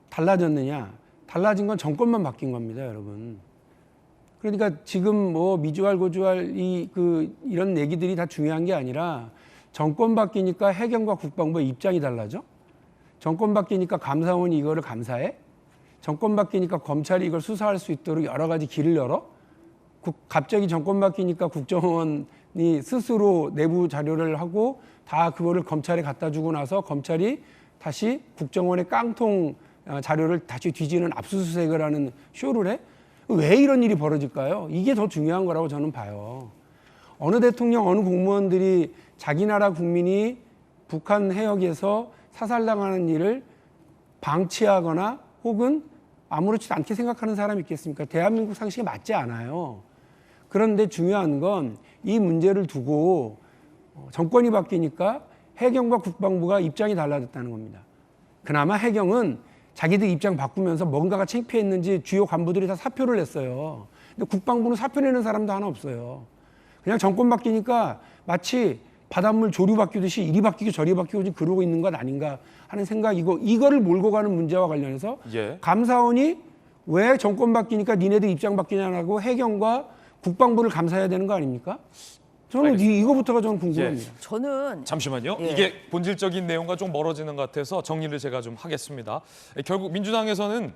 달라졌느냐? 달라진 건 정권만 바뀐 겁니다, 여러분. 그러니까 지금 뭐 미주알 고주알 이런 얘기들이 다 중요한 게 아니라 정권 바뀌니까 해경과 국방부의 입장이 달라져? 정권 바뀌니까 감사원이 이거를 감사해? 정권 바뀌니까 검찰이 이걸 수사할 수 있도록 여러 가지 길을 열어? 갑자기 정권 바뀌니까 국정원이 스스로 내부 자료를 하고 다 그거를 검찰에 갖다 주고 나서 검찰이 다시 국정원의 깡통 자료를 다시 뒤지는 압수수색을 하는 쇼를 해? 왜 이런 일이 벌어질까요? 이게 더 중요한 거라고 저는 봐요. 어느 대통령, 어느 공무원들이 자기 나라 국민이 북한 해역에서 사살당하는 일을 방치하거나 혹은 아무렇지도 않게 생각하는 사람이 있겠습니까? 대한민국 상식에 맞지 않아요. 그런데 중요한 건 이 문제를 두고 정권이 바뀌니까 해경과 국방부가 입장이 달라졌다는 겁니다. 그나마 해경은 자기들 입장 바꾸면서 뭔가가 창피했는지 주요 간부들이 다 사표를 냈어요. 근데 국방부는 사표 내는 사람도 하나 없어요. 그냥 정권 바뀌니까 마치 바닷물 조류 바뀌듯이 이리 바뀌고 저리 바뀌고 지금 그러고 있는 것 아닌가 하는 생각이고 이거를 몰고 가는 문제와 관련해서 감사원이 왜 정권 바뀌니까 니네들 입장 바뀌냐고 해경과 국방부를 감사해야 되는 거 아닙니까? 저는 이거부터가 저는 궁금합니다. 저는 잠시만요. 이게 본질적인 내용과 좀 멀어지는 것 같아서 정리를 제가 좀 하겠습니다. 결국 민주당에서는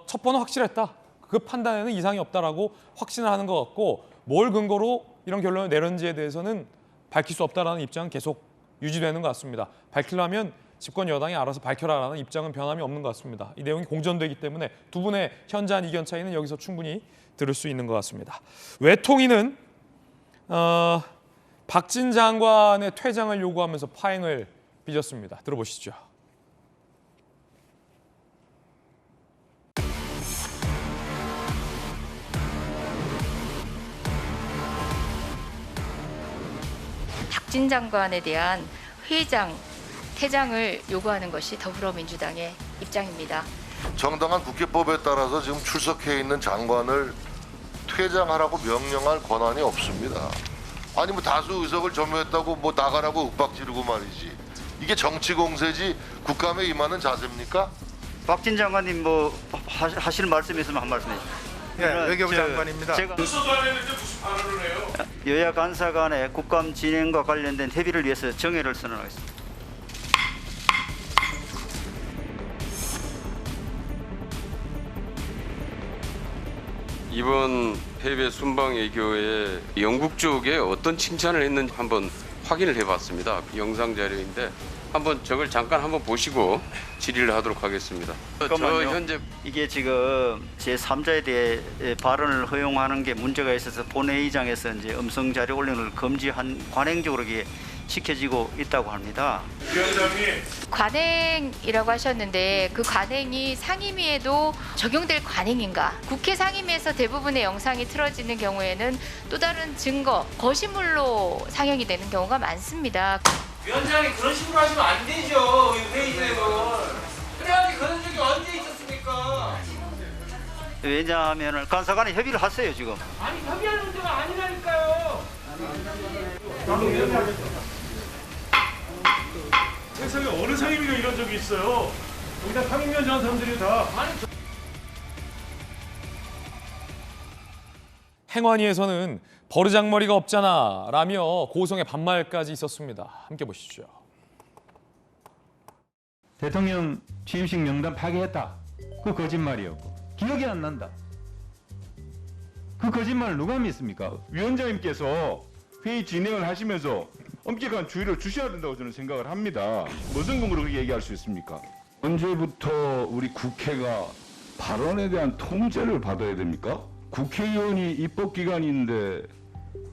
첩보는 확실했다. 그 판단에는 이상이 없다라고 확신을 하는 것 같고 뭘 근거로 이런 결론을 내렸는지에 대해서는 밝힐 수 없다라는 입장은 계속 유지되는 것 같습니다. 밝히려면 집권 여당이 알아서 밝혀라라는 입장은 변함이 없는 것 같습니다. 이 내용이 공전되기 때문에 두 분의 현저한 이견 차이는 여기서 충분히 들을 수 있는 것 같습니다. 외통위는 박진 장관의 퇴장을 요구하면서 파행을 빚었습니다. 들어보시죠. 박진 장관에 대한 퇴장을 요구하는 것이 더불어민주당의 입장입니다. 정당한 국회법에 따라서 지금 출석해 있는 장관을 퇴장하라고 명령할 권한이 없습니다. 아니 뭐 다수 의석을 점유했다고 뭐 나가라고 윽박 지르고 말이지. 이게 정치 공세지 국감에 임하는 자세입니까? 박진 장관님 뭐 하실 말씀 있으면 한 말씀 해주세요. 네, 외교부 장관입니다. 제가 무슨 발언을 해요? 여야 간사 간의 국감 진행과 관련된 협의를 위해서 정회를 선언하겠습니다. 이번 해외 순방 외교에 영국 쪽에 어떤 칭찬을 했는지 한번 확인을 해봤습니다. 영상 자료인데 한번 저걸 잠깐 한번 보시고 질의를 하도록 하겠습니다. 잠깐만요. 저 현재 이게 지금 제3자에 대해 발언을 허용하는 게 문제가 있어서 본회의장에서 이제 음성 자료 올리는 걸 금지한 관행적으로 이게 지켜지고 있다고 합니다. 위원장님. 관행이라고 하셨는데 그 관행이 상임위에도 적용될 관행인가? 국회 상임위에서 대부분의 영상이 틀어지는 경우에는 또 다른 증거, 거시물로 상영이 되는 경우가 많습니다. 위원장이 그런 식으로 하시면 안 되죠. 회의 진행을. 그래야지 그런 적이 언제 있었습니까? 왜냐하면 간사간에 협의를 하세요 지금. 아니 협의할 문제가 아니라니까요. 세상에 어느 상임위가 이런 적이 있어요? 여기다 상임위원장 한 사람들이 다. 행안위에서는 버르장머리가 없잖아 라며 고성의 반말까지 있었습니다. 함께 보시죠. 대통령 취임식 명단 파기했다. 그 거짓말이었고 기억이 안 난다. 그 거짓말을 누가 믿습니까? 위원장님께서 회의 진행을 하시면서 엄격한 주의를 주셔야 된다고 저는 생각을 합니다. 무슨 근거로 그렇게 얘기할 수 있습니까? 언제부터 우리 국회가 발언에 대한 통제를 받아야 됩니까? 국회의원이 입법기관인데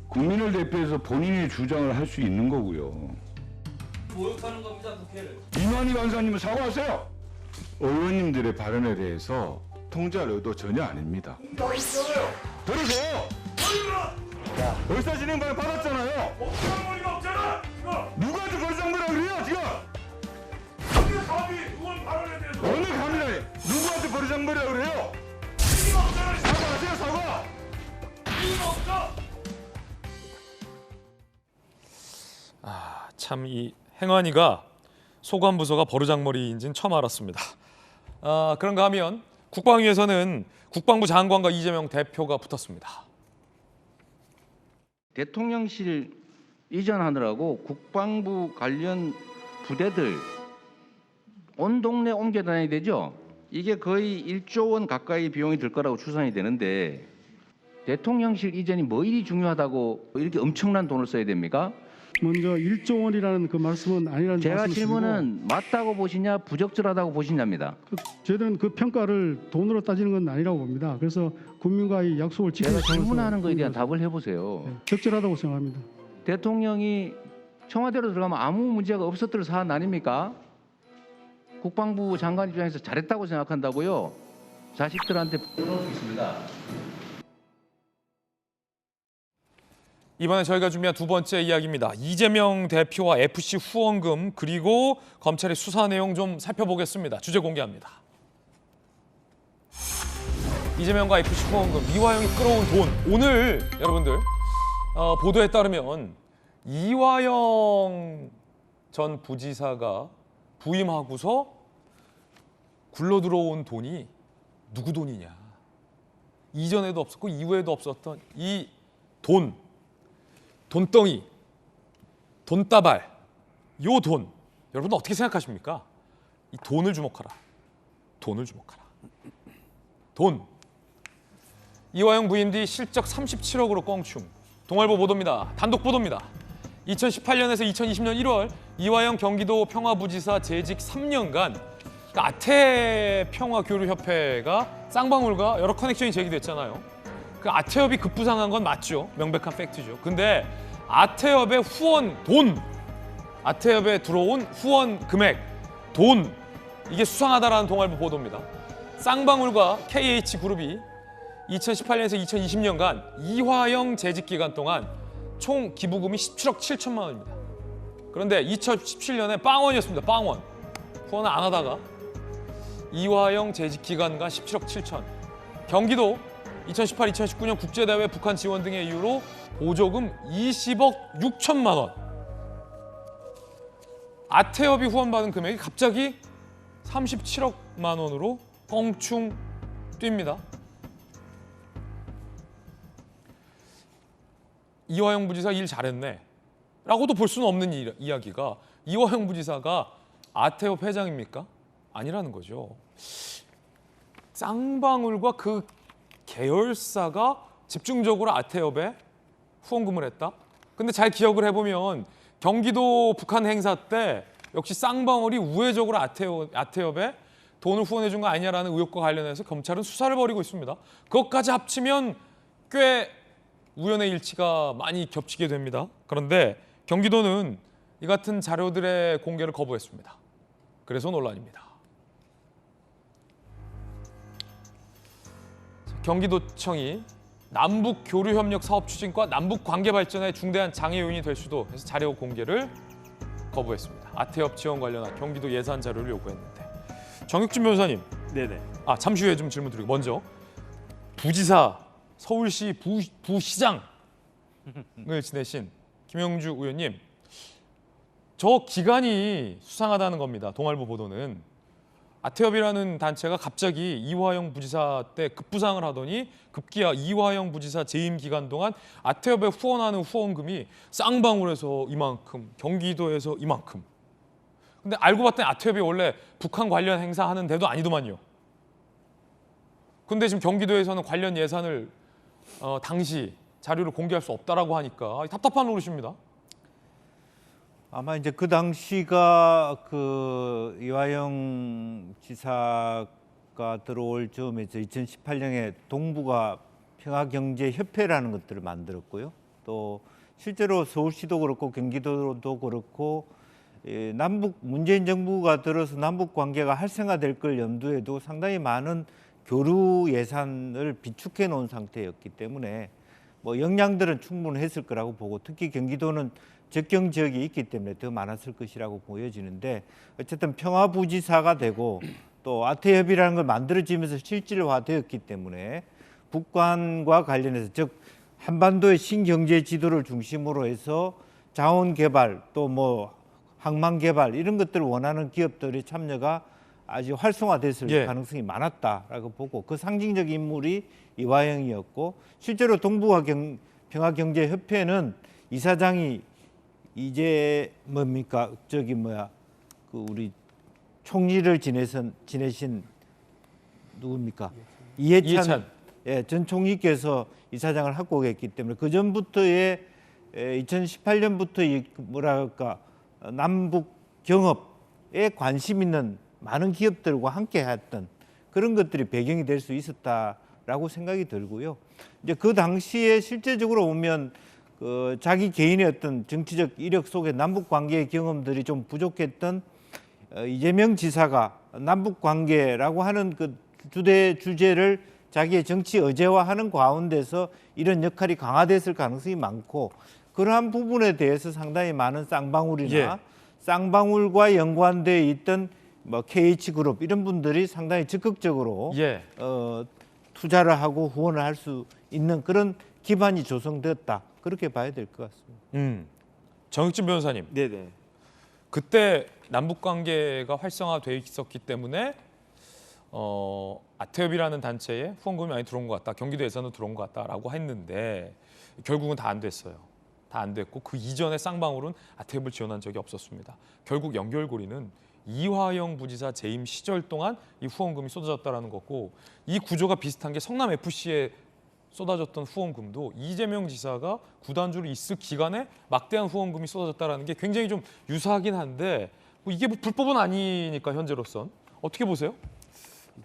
국민을 대표해서 본인의 주장을 할 수 있는 거고요. 모욕하는 겁니다, 국회를. 이만희 간사님은 사과하세요. 의원님들의 발언에 대해서 통제할 의도 전혀 아닙니다. 들으세요. 의사진행 발언 받았잖아요. 버르장머리가 없잖아. 누구한테 버르장머리라고 그래요 지금? 어느 감히 의원 발언에 대해서. 어느 감이라니? 누구한테 버르장머리라고 그래요? 책임 없잖아. 사과하세요 사과. 책임 없어. 참 이 행안위가 소관부서가 버르장머리인지는 처음 알았습니다. 그런가 하면 국방위에서는 국방부 장관과 이재명 대표가 붙었습니다. 대통령실 이전하느라고 국방부 관련 부대들 온 동네 옮겨 다녀야 되죠. 이게 거의 1조 원 가까이 비용이 들 거라고 추산이 되는데 대통령실 이전이 뭐 일이 중요하다고 이렇게 엄청난 돈을 써야 됩니까? 먼저 1조 원이라는 그 말씀은 아니라는 제가 말씀을 질문은 맞다고 보시냐 부적절하다고 보시냐입니다. 저희들은 그 평가를 돈으로 따지는 건 아니라고 봅니다. 그래서 국민과의 약속을 지키는 제가 질문하는 거에 대한 답을 해보세요. 네, 적절하다고 생각합니다. 대통령이 청와대로 들어가면 아무 문제가 없었던 사안 아닙니까? 국방부 장관 입장에서 잘했다고 생각한다고요? 자식들한테 물어볼 수 있습니다. 이번에 저희가 준비한 두 번째 이야기입니다. 이재명 대표와 FC 후원금 그리고 검찰의 수사 내용 좀 살펴보겠습니다. 주제 공개합니다. 이재명과 FC 후원금, 이화영이 끌어온 돈. 오늘 여러분들 보도에 따르면 이화영 전 부지사가 부임하고서 굴러들어온 돈이 누구 돈이냐. 이전에도 없었고 이후에도 없었던 이 돈덩이, 돈다발, 요 돈. 여러분 어떻게 생각하십니까? 이 돈을 주목하라. 돈을 주목하라. 돈. 이화영 부임 뒤 실적 37억으로 껑충. 동아일보 보도입니다. 단독 보도입니다. 2018년에서 2020년 1월 이화영 경기도 평화부지사 재직 3년간 아태평화교류협회가 쌍방울과 여러 커넥션이 제기됐잖아요. 그 아태협이 급부상한 건 맞죠. 명백한 팩트죠. 근데 아태협의 후원 돈, 아태협에 들어온 후원 금액, 돈, 이게 수상하다라는 동아일보 보도입니다. 쌍방울과 KH그룹이 2018년에서 2020년간 이화영 재직 기간 동안 총 기부금이 17억 7천만 원입니다. 그런데 2017년에 빵원이었습니다. 빵원. 후원을 안 하다가 이화영 재직 기간간 17억 7천. 경기도 2018, 2019년 국제대회 북한 지원 등의 이유로 보조금 20억 6천만 원. 아태협이 후원받은 금액이 갑자기 37억만 원으로 껑충 뜁니다. 이화영 부지사 일 잘했네 라고도 볼 수는 없는 이야기가 이화영 부지사가 아태협 회장입니까? 아니라는 거죠. 쌍방울과 그 계열사가 집중적으로 아태협에 후원금을 했다? 근데 잘 기억을 해보면 경기도 북한 행사 때 역시 쌍방울이 우회적으로 아태협에 돈을 후원해 준 거 아니냐라는 의혹과 관련해서 검찰은 수사를 벌이고 있습니다. 그것까지 합치면 꽤 우연의 일치가 많이 겹치게 됩니다. 그런데 경기도는 이 같은 자료들의 공개를 거부했습니다. 그래서 논란입니다. 경기도청이 남북교류협력사업 추진과 남북관계발전에 중대한 장애 요인이 될 수도 해서 자료 공개를 거부했습니다. 아태협 지원 관련한 경기도 예산 자료를 요구했는데 정혁진 변호사님. 네네. 잠시 후에 좀 질문 드리고 먼저 부지사 서울시 부시장을 지내신 김영주 의원님, 저 기간이 수상하다는 겁니다. 동아일보 보도는 아태협이라는 단체가 갑자기 이화영 부지사 때 급부상을 하더니 급기야 이화영 부지사 재임 기간 동안 아태협에 후원하는 후원금이 쌍방울에서 이만큼, 경기도에서 이만큼. 근데 알고 봤더니 아태협이 원래 북한 관련 행사하는 데도 아니더만요. 근데 지금 경기도에서는 관련 예산을 당시 자료를 공개할 수 없다라고 하니까 답답한 노릇입니다. 아마 이제 그 당시가 그 이화영 지사가 들어올 즈음에서 2018년에 동북아 평화경제협회라는 것들을 만들었고요. 또 실제로 서울시도 그렇고 경기도도 그렇고 남북 문재인 정부가 들어서 남북 관계가 활성화될 걸 염두에 두고 상당히 많은 교류 예산을 비축해 놓은 상태였기 때문에 뭐 역량들은 충분했을 거라고 보고, 특히 경기도는 접경 지역이 있기 때문에 더 많았을 것이라고 보여지는데, 어쨌든 평화부지사가 되고 또 아태협이라는 걸 만들어지면서 실질화되었기 때문에 북한과 관련해서, 즉 한반도의 신경제 지도를 중심으로 해서 자원 개발 또 뭐 항만 개발 이런 것들을 원하는 기업들의 참여가 아주 활성화됐을 가능성이 많았다라고 보고, 그 상징적 인물이 이화영이었고, 실제로 동북아 평화경제협회는 이사장이 이제 뭡니까 그 우리 총리를 지내신 누굽니까? 이해찬 전 총리께서 이사장을 하고 계셨기 때문에 그 전부터의 2018년부터 뭐랄까 남북 경협에 관심 있는 많은 기업들과 함께 했던 그런 것들이 배경이 될 수 있었다라고 생각이 들고요. 이제 그 당시에 실제적으로 보면 그 자기 개인의 어떤 정치적 이력 속에 남북 관계의 경험들이 좀 부족했던 이재명 지사가 남북 관계라고 하는 그 주제를 자기의 정치 의제화하는 가운데서 이런 역할이 강화됐을 가능성이 많고, 그러한 부분에 대해서 상당히 많은 쌍방울이나 쌍방울과 연관되어 있던 뭐 KH그룹 이런 분들이 상당히 적극적으로 투자를 하고 후원을 할 수 있는 그런 기반이 조성됐다, 그렇게 봐야 될 것 같습니다. 정혁진 변호사님. 네네. 그때 남북 관계가 활성화돼 있었기 때문에 아태협이라는 단체에 후원금이 많이 들어온 것 같다, 경기도 예산도 들어온 것 같다라고 했는데 결국은 다 안 됐어요. 다 안 됐고 그 이전에 쌍방울은 아태협을 지원한 적이 없었습니다. 결국 연결고리는 이화영 부지사 재임 시절 동안 이 후원금이 쏟아졌다는 거고, 이 구조가 비슷한 게 성남 FC에 쏟아졌던 후원금도 이재명 지사가 구단주로 있을 기간에 막대한 후원금이 쏟아졌다는 게 굉장히 좀 유사하긴 한데, 뭐 이게 뭐 불법은 아니니까 현재로선 어떻게 보세요?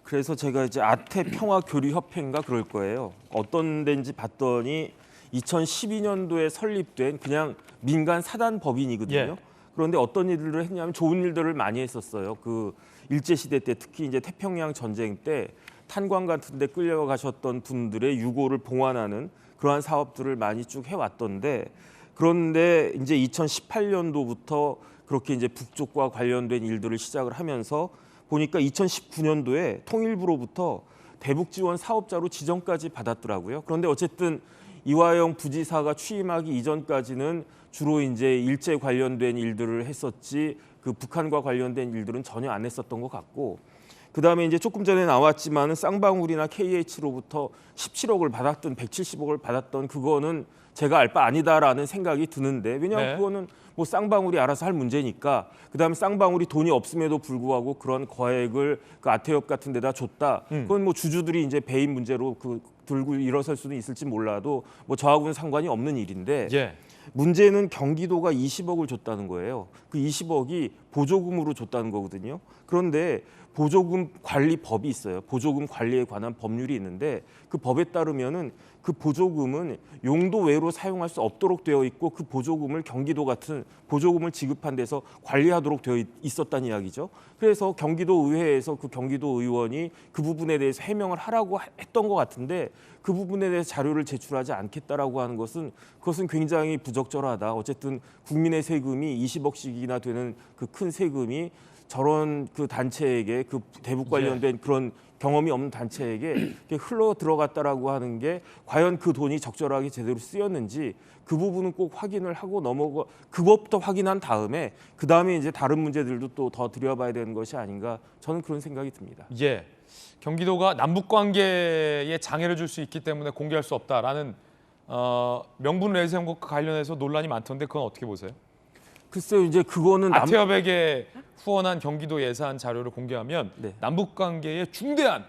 그래서 제가 이제 아태평화교류협회인가 그럴 거예요. 어떤 데인지 봤더니 2012년도에 설립된 그냥 민간 사단 법인이거든요. 그런데 어떤 일들을 했냐면 좋은 일들을 많이 했었어요. 그 일제시대 때 특히 이제 태평양 전쟁 때 탄광 같은 데 끌려가셨던 분들의 유고를 봉환하는 그러한 사업들을 많이 쭉 해왔던데, 그런데 이제 2018년도부터 그렇게 이제 북쪽과 관련된 일들을 시작을 하면서 보니까 2019년도에 통일부로부터 대북 지원 사업자로 지정까지 받았더라고요. 그런데 어쨌든 이화영 부지사가 취임하기 이전까지는 주로 이제 일제 관련된 일들을 했었지 그 북한과 관련된 일들은 전혀 안 했었던 것 같고, 그다음에 이제 조금 전에 나왔지만은 쌍방울이나 KH로부터 17억을 받았던 170억을 받았던 그거는 제가 알 바 아니다라는 생각이 드는데, 왜냐하면 네. 그거는 뭐 쌍방울이 알아서 할 문제니까. 그다음에 쌍방울이 돈이 없음에도 불구하고 그런 거액을 그 아태협 같은 데다 줬다. 그건 뭐 주주들이 이제 배임 문제로 그 들고 일어설 수는 있을지 몰라도 뭐 저하고는 상관이 없는 일인데, 예. 문제는 경기도가 20억을 줬다는 거예요. 그 20억이 보조금으로 줬다는 거거든요. 그런데 보조금 관리법이 있어요. 보조금 관리에 관한 법률이 있는데, 그 법에 따르면은 그 보조금은 용도 외로 사용할 수 없도록 되어 있고, 그 보조금을 경기도 같은 보조금을 지급한 데서 관리하도록 되어 있었다는 이야기죠. 그래서 경기도 의회에서 그 경기도 의원이 그 부분에 대해서 해명을 하라고 했던 것 같은데, 그 부분에 대해서 자료를 제출하지 않겠다라고 하는 것은 그것은 굉장히 부적절하다. 어쨌든 국민의 세금이 20억씩이나 되는 그 큰 세금이 저런 그 단체에게, 그 대북 관련된 그런 경험이 없는 단체에게 이렇게 흘러 들어갔다라고 하는 게 과연 그 돈이 적절하게 제대로 쓰였는지, 그 부분은 꼭 확인을 하고 그것부터 확인한 다음에 그 다음에 이제 다른 문제들도 또 더 들여봐야 되는 것이 아닌가, 저는 그런 생각이 듭니다. 예. 경기도가 남북 관계에 장애를 줄 수 있기 때문에 공개할 수 없다라는 명분 내세운과 관련해서 논란이 많던데, 그건 어떻게 보세요? 글쎄요, 이제 그거는 아태협에게 후원한 경기도 예산 자료를 공개하면 네. 남북 관계에 중대한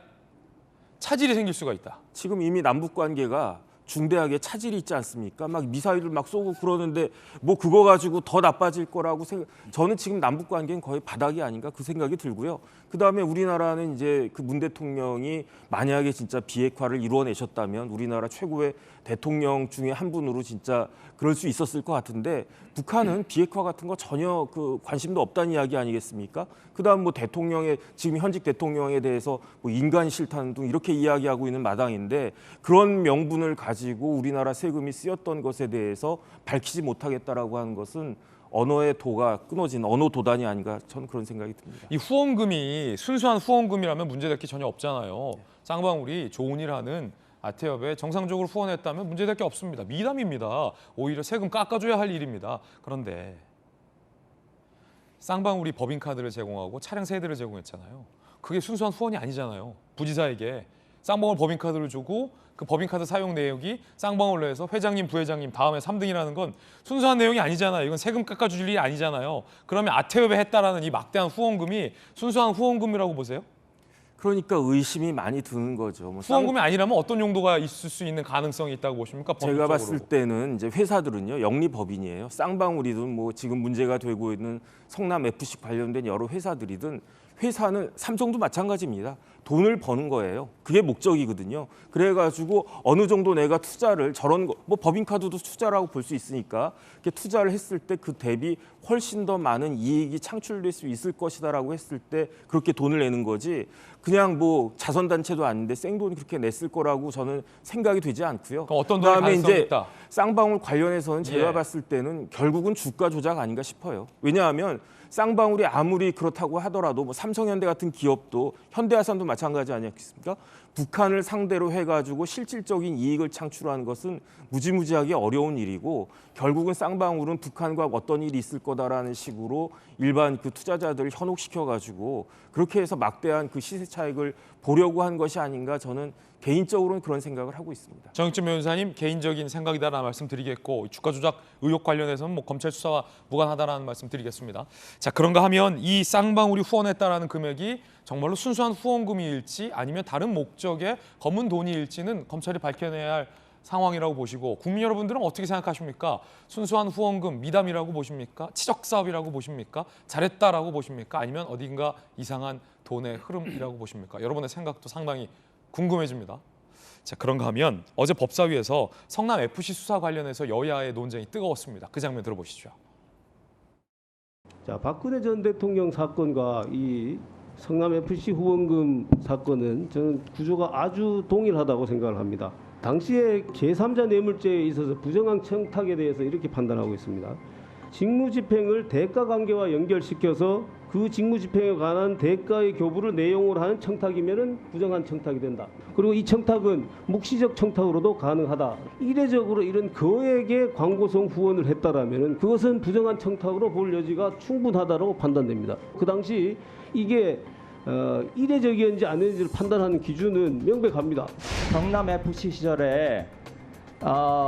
차질이 생길 수가 있다. 지금 이미 남북 관계가 중대하게 차질이 있지 않습니까? 막 미사일을 막 쏘고 그러는데 뭐 그거 가지고 더 나빠질 거라고 저는 지금 남북 관계는 거의 바닥이 아닌가 그 생각이 들고요. 그다음에 우리나라는 이제 그 문 대통령이 만약에 진짜 비핵화를 이루어내셨다면 우리나라 최고의 대통령 중에 한 분으로 진짜 그럴 수 있었을 것 같은데, 북한은 비핵화 같은 거 전혀 그 관심도 없다는 이야기 아니겠습니까? 그다음 뭐 대통령의 지금 현직 대통령에 대해서 뭐 인간 싫다는 등 이렇게 이야기하고 있는 마당인데, 그런 명분을 가지고 우리나라 세금이 쓰였던 것에 대해서 밝히지 못하겠다라고 하는 것은 언어의 도가 끊어진 언어 도단이 아닌가, 저는 그런 생각이 듭니다. 이 후원금이 순수한 후원금이라면 문제될 게 전혀 없잖아요. 쌍방울이 좋은 일 하는 아태협에 정상적으로 후원했다면 문제될 게 없습니다. 미담입니다. 오히려 세금 깎아줘야 할 일입니다. 그런데 쌍방울이 법인카드를 제공하고 차량 세대를 제공했잖아요. 그게 순수한 후원이 아니잖아요. 부지사에게 쌍방울 법인카드를 주고 그 법인카드 사용 내역이 쌍방울로 해서 회장님, 부회장님 다음에 3등이라는 건 순수한 내용이 아니잖아요. 이건 세금 깎아줄 일이 아니잖아요. 그러면 아태협에 했다라는 이 막대한 후원금이 순수한 후원금이라고 보세요? 그러니까 의심이 많이 드는 거죠. 뭐 후원금이 아니라면 어떤 용도가 있을 수 있는 가능성이 있다고 보십니까? 제가 봤을 때는 이제 회사들은요, 영리법인이에요. 쌍방울이든 뭐 지금 문제가 되고 있는 성남 FC 관련된 여러 회사들이든, 회사는 삼성도 마찬가지입니다. 돈을 버는 거예요. 그게 목적이거든요. 그래가지고 어느 정도 내가 투자를 저런 거, 뭐 법인카드도 투자라고 볼 수 있으니까 이렇게 투자를 했을 때 그 대비 훨씬 더 많은 이익이 창출될 수 있을 것이다라고 했을 때 그렇게 돈을 내는 거지, 그냥 뭐 자선단체도 아닌데 생돈이 그렇게 냈을 거라고 저는 생각이 되지 않고요. 어떤 돈이 그다음에 가능성이 이제 있다? 쌍방울 관련해서는 제가 예. 봤을 때는 결국은 주가 조작 아닌가 싶어요. 왜냐하면 쌍방울이 아무리 그렇다고 하더라도 뭐 삼성현대 같은 기업도, 현대화산도 마찬가지 아니겠습니까? 북한을 상대로 해가지고 실질적인 이익을 창출하는 것은 무지무지하게 어려운 일이고, 결국은 쌍방울은 북한과 어떤 일이 있을 거다라는 식으로 일반 그 투자자들을 현혹시켜가지고 그렇게 해서 막대한 그 시세 차익을 보려고 한 것이 아닌가, 저는 개인적으로는 그런 생각을 하고 있습니다. 정익진 변호사님, 개인적인 생각이다라는 말씀 드리겠고, 주가 조작 의혹 관련해서는 뭐 검찰 수사와 무관하다라는 말씀 드리겠습니다. 자, 그런가 하면 이 쌍방울이 후원했다라는 금액이 정말로 순수한 후원금일지 아니면 다른 목적의 검은 돈이일지는 검찰이 밝혀내야 할 상황이라고 보시고, 국민 여러분들은 어떻게 생각하십니까? 순수한 후원금, 미담이라고 보십니까? 치적 사업이라고 보십니까? 잘했다라고 보십니까? 아니면 어딘가 이상한 돈의 흐름이라고 보십니까? 여러분의 생각도 상당히 궁금해집니다. 자, 그런가 하면 어제 법사위에서 성남 FC 수사 관련해서 여야의 논쟁이 뜨거웠습니다. 그 장면 들어보시죠. 자, 박근혜 전 대통령 사건과 이 성남 FC 후원금 사건은 저는 구조가 아주 동일하다고 생각을 합니다. 당시에 제3자 뇌물죄에 있어서 부정한 청탁에 대해서 이렇게 판단하고 있습니다. 직무집행을 대가관계와 연결시켜서 그 직무집행에 관한 대가의 교부를 내용으로 하는 청탁이면은 부정한 청탁이 된다. 그리고 이 청탁은 묵시적 청탁으로도 가능하다. 이례적으로 이런 거액의 광고성 후원을 했다라면은 그것은 부정한 청탁으로 볼 여지가 충분하다고 판단됩니다. 그 당시 이게 이례적이었는지 아닌지를 판단하는 기준은 명백합니다. 경남 FC 시절에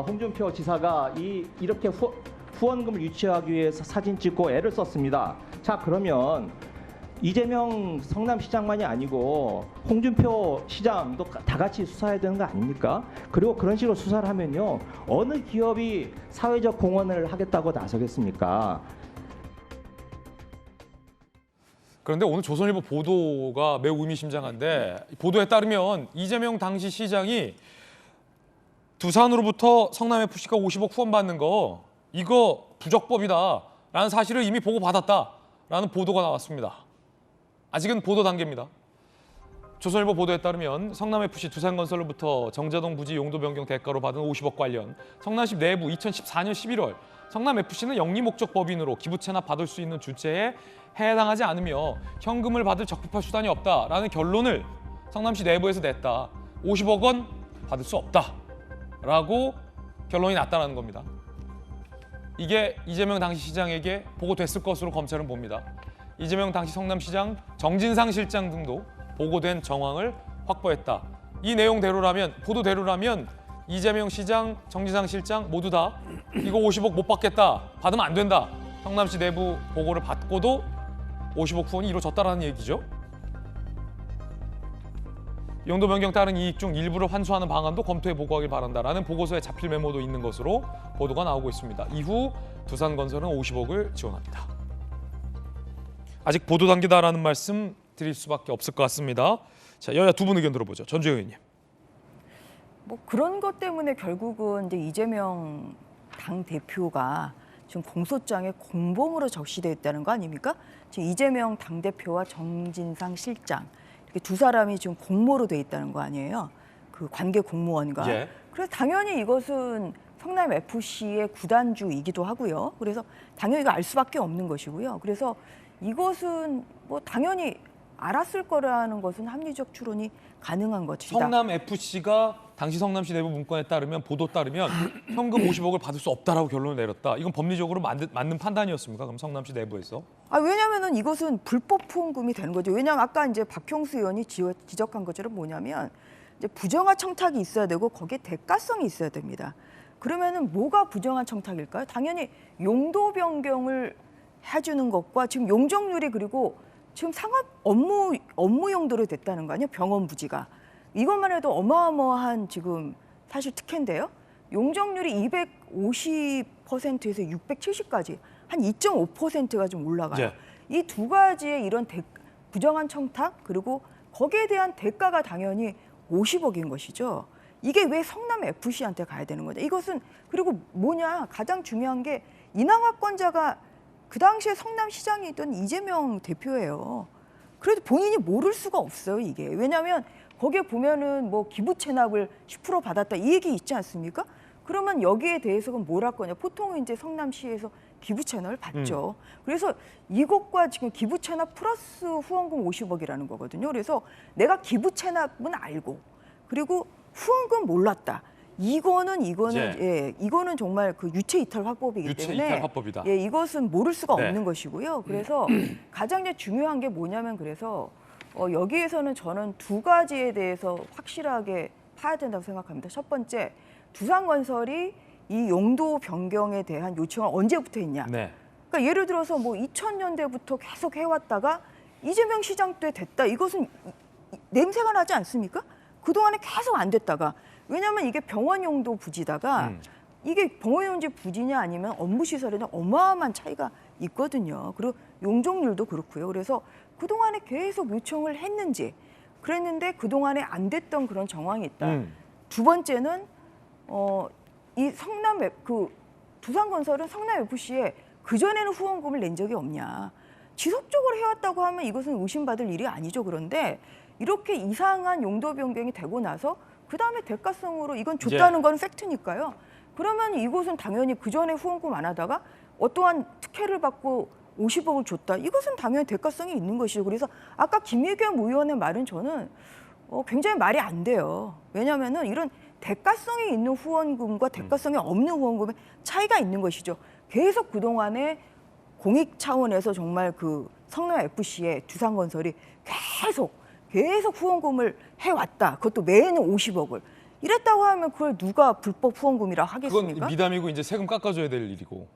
홍준표 지사가 이렇게 후원금을 유치하기 위해서 사진 찍고 애를 썼습니다. 자, 그러면 이재명 성남시장만이 아니고 홍준표 시장도 다 같이 수사해야 되는 거 아닙니까? 그리고 그런 식으로 수사를 하면요, 어느 기업이 사회적 공헌을 하겠다고 나서겠습니까? 그런데 오늘 조선일보 보도가 매우 의미심장한데, 보도에 따르면 이재명 당시 시장이 두산으로부터 성남FC가 50억 후원받는 거 이거 부적법이다라는 사실을 이미 보고받았다라는 보도가 나왔습니다. 아직은 보도 단계입니다. 조선일보 보도에 따르면 성남FC 두산건설로부터 정자동 부지 용도 변경 대가로 받은 50억 관련 성남시 내부 2014년 11월 성남FC는 영리 목적 법인으로 기부 체납 받을 수 있는 주체에 해당하지 않으며 현금을 받을 적법한 수단이 없다라는 결론을 성남시 내부에서 냈다. 50억 원 받을 수 없다라고 결론이 났다는 겁니다. 이게 이재명 당시 시장에게 보고됐을 것으로 검찰은 봅니다. 이재명 당시 성남시장, 정진상 실장 등도 보고된 정황을 확보했다. 이 내용대로라면, 보도대로라면 이재명 시장, 정진상 실장 모두 다 이거 50억 못 받겠다, 받으면 안 된다, 성남시 내부 보고를 받고도 50억 후원이 이루어졌다는 얘기죠. 용도 변경 따른 이익 중 일부를 환수하는 방안도 검토해 보고하길 바란다라는 보고서에 자필 메모도 있는 것으로 보도가 나오고 있습니다. 이후 두산건설은 50억을 지원합니다. 아직 보도 단계다라는 말씀 드릴 수밖에 없을 것 같습니다. 자, 여야 두 분 의견 들어보죠. 전주영 의원님. 뭐 그런 것 때문에 결국은 이제 이재명 당 대표가 지금 공소장에 공범으로 적시되어 있다는 거 아닙니까? 지금 이재명 당 대표와 정진상 실장 이렇게 두 사람이 지금 공모로 돼 있다는 거 아니에요? 그 관계 공무원과. 예. 그래서 당연히 이것은 성남 FC의 구단주이기도 하고요. 그래서 당연히 이거 알 수밖에 없는 것이고요. 그래서 이것은 뭐 당연히 알았을 거라는 것은 합리적 추론이 가능한 것이다. 성남 FC가 당시 성남시 내부 문건에 따르면, 보도 따르면 현금 50억을 받을 수 없다라고 결론을 내렸다. 이건 법리적으로 맞는 판단이었습니까? 그럼 성남시 내부에서? 왜냐하면은 이것은 불법 후원금이 되는 거죠. 왜냐하면 아까 이제 박형수 의원이 지적한 것처럼 뭐냐면 이제 부정한 청탁이 있어야 되고 거기에 대가성이 있어야 됩니다. 그러면은 뭐가 부정한 청탁일까요? 당연히 용도 변경을 해주는 것과 지금 용적률이 그리고 지금 상업 업무 용도로 됐다는 거 아니에요? 병원 부지가. 이것만 해도 어마어마한 지금 사실 특혜인데요. 용적률이 250%에서 670까지 한 2.5%가 좀 올라가요. 이 두 가지의 이런 부정한 청탁 그리고 거기에 대한 대가가 당연히 50억인 것이죠. 이게 왜 성남 FC한테 가야 되는 거냐. 이것은 그리고 뭐냐 가장 중요한 게 인왕학권자가 그 당시에 성남시장이던 이재명 대표예요. 그래도 본인이 모를 수가 없어요, 이게. 왜냐하면 거기에 보면은 뭐 기부 체납을 10% 받았다 이 얘기 있지 않습니까? 그러면 여기에 대해서는 뭘 할 거냐. 보통은 이제 성남시에서 기부 체납을 받죠. 그래서 이것과 지금 기부 체납 플러스 후원금 50억이라는 거거든요. 그래서 내가 기부 체납은 알고 그리고 후원금 몰랐다. 이거는 이거는 정말 그 유체 이탈 화법이기 때문에 이탈 화법이다. 예, 이것은 모를 수가 없는 것이고요. 그래서 가장 이제 중요한 게 뭐냐면 그래서 여기에서는 저는 두 가지에 대해서 확실하게 파야 된다고 생각합니다. 첫 번째, 두산건설이 이 용도 변경에 대한 요청을 언제부터 했냐. 그러니까 예를 들어서 뭐 2000년대부터 계속 해왔다가 이재명 시장 때 됐다. 이것은 냄새가 나지 않습니까? 그동안에 계속 안 됐다가. 왜냐하면 이게 병원 용도 부지다가 이게 병원 용도 부지냐 아니면 업무 시설에는 어마어마한 차이가 있거든요. 그리고 용적률도 그렇고요. 그래서 그동안에 계속 요청을 했는지 그랬는데 그동안에 안 됐던 그런 정황이 있다. 두 번째는 이 두산건설은 성남FC에 그전에는 후원금을 낸 적이 없냐. 지속적으로 해왔다고 하면 이것은 의심받을 일이 아니죠. 그런데 이렇게 이상한 용도 변경이 되고 나서 그다음에 대가성으로 이건 줬다는 건 팩트니까요. 그러면 이곳은 당연히 그전에 후원금 안 하다가 어떠한 특혜를 받고 50억을 줬다. 이것은 당연히 대가성이 있는 것이죠. 그래서 아까 김의겸 의원의 말은 저는 굉장히 말이 안 돼요. 왜냐하면은 이런 대가성이 있는 후원금과 대가성이 없는 후원금의 차이가 있는 것이죠. 계속 그동안에 공익 차원에서 정말 그 성남 FC의 두산건설이 계속 후원금을 해왔다. 그것도 매해는 50억을. 이랬다고 하면 그걸 누가 불법 후원금이라 하겠습니까? 그건 미담이고 이제 세금 깎아줘야 될 일이고.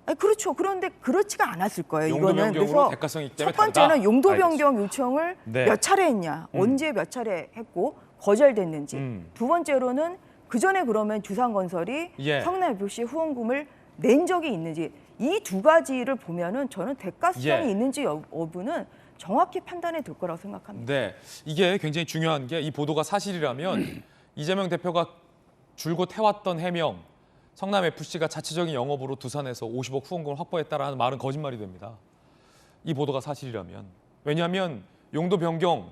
아니, 그렇죠. 그런데 그렇지가 않았을 거예요. 용도 이거는. 변경으로 그래서 대가성이 있기 첫 때문에 번째는 다르다. 용도 알겠습니다. 변경 요청을 네. 몇 차례 했냐, 언제 몇 차례 했고 거절됐는지. 두 번째로는 그 전에 그러면 두산건설이 예. 성남 FC 후원금을 낸 적이 있는지, 이 두 가지를 보면은 저는 대가성이 예. 있는지 여부는 정확히 판단이 될 거라고 생각합니다. 네, 이게 굉장히 중요한 게 이 보도가 사실이라면 이재명 대표가 줄곧 해왔던 해명, 성남 FC가 자체적인 영업으로 두산에서 50억 후원금을 확보했다라는 말은 거짓말이 됩니다. 이 보도가 사실이라면. 왜냐하면 용도 변경,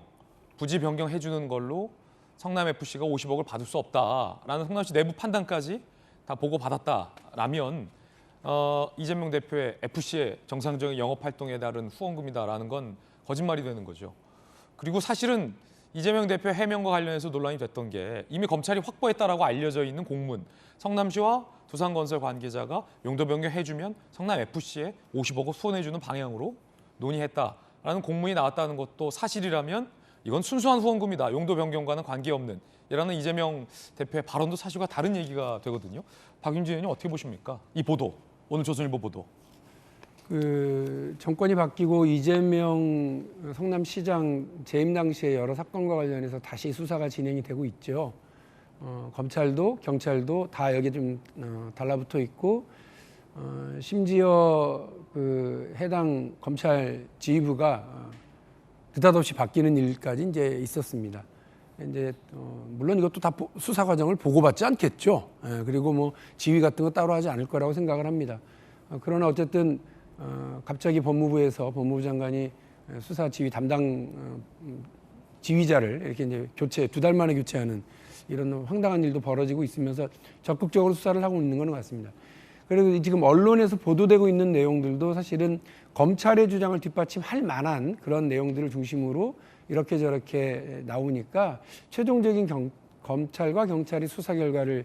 부지 변경해 주는 걸로 성남 FC가 50억을 받을 수 없다라는 성남시 내부 판단까지 다 보고받았다라면 이재명 대표의 FC의 정상적인 영업 활동에 따른 후원금이다라는 건 거짓말이 되는 거죠. 그리고 사실은 이재명 대표 해명과 관련해서 논란이 됐던 게 이미 검찰이 확보했다라고 알려져 있는 공문, 성남시와 두산건설 관계자가 용도 변경해주면 성남 FC에 50억을 후원해주는 방향으로 논의했다라는 공문이 나왔다는 것도 사실이라면 이건 순수한 후원금이다, 용도 변경과는 관계없는 이라는 이재명 대표의 발언도 사실과 다른 얘기가 되거든요. 박윤지 의원님 어떻게 보십니까? 이 보도, 오늘 조선일보 보도. 그 정권이 바뀌고 이재명 성남시장 재임 당시에 여러 사건과 관련해서 다시 수사가 진행이 되고 있죠. 검찰도 경찰도 다 여기에 좀 달라붙어 있고 심지어 그 해당 검찰 지휘부가 느닷없이 바뀌는 일까지 이제 있었습니다. 이제 물론 이것도 다 수사 과정을 보고받지 않겠죠. 그리고 뭐 지휘 같은 거 따로 하지 않을 거라고 생각을 합니다. 그러나 어쨌든 갑자기 법무부에서 법무부 장관이 수사 지휘 담당 지휘자를 이렇게 이제 두 달 만에 교체하는 이런 황당한 일도 벌어지고 있으면서 적극적으로 수사를 하고 있는 것 같습니다. 그래서 지금 언론에서 보도되고 있는 내용들도 사실은 검찰의 주장을 뒷받침할 만한 그런 내용들을 중심으로 이렇게 저렇게 나오니까 최종적인 검찰과 경찰이 수사 결과를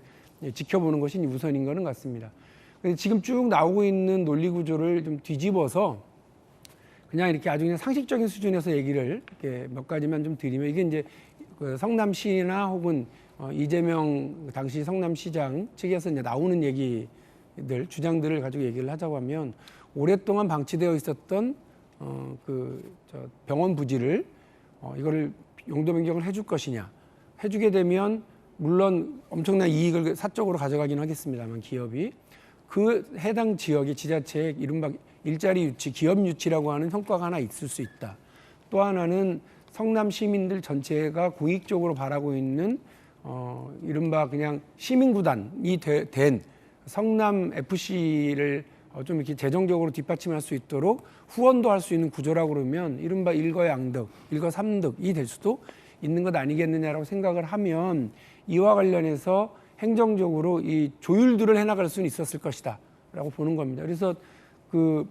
지켜보는 것이 우선인 것은 같습니다. 지금 쭉 나오고 있는 논리 구조를 좀 뒤집어서 그냥 이렇게 아주 그냥 상식적인 수준에서 얘기를 이렇게 몇 가지만 좀 드리면, 이게 이제 그 성남시나 혹은 이재명 당시 성남시장 측에서 이제 나오는 얘기들, 주장들을 가지고 얘기를 하자고 하면, 오랫동안 방치되어 있었던 병원 부지를 이거를 용도 변경을 해줄 것이냐, 해주게 되면 물론 엄청난 이익을 사적으로 가져가긴 하겠습니다만 기업이 그 해당 지역의 지자체의 이른바 일자리 유치, 기업 유치라고 하는 성과가 하나 있을 수 있다. 또 하나는 성남 시민들 전체가 공익적으로 바라고 있는 이른바 그냥 시민구단이 된 성남 FC를 좀 이렇게 재정적으로 뒷받침할 수 있도록 후원도 할 수 있는 구조라고 그러면 이른바 일거양득, 일거삼득이 될 수도 있는 것 아니겠느냐라고 생각을 하면, 이와 관련해서 행정적으로 이 조율들을 해나갈 수는 있었을 것이다라고 보는 겁니다. 그래서 그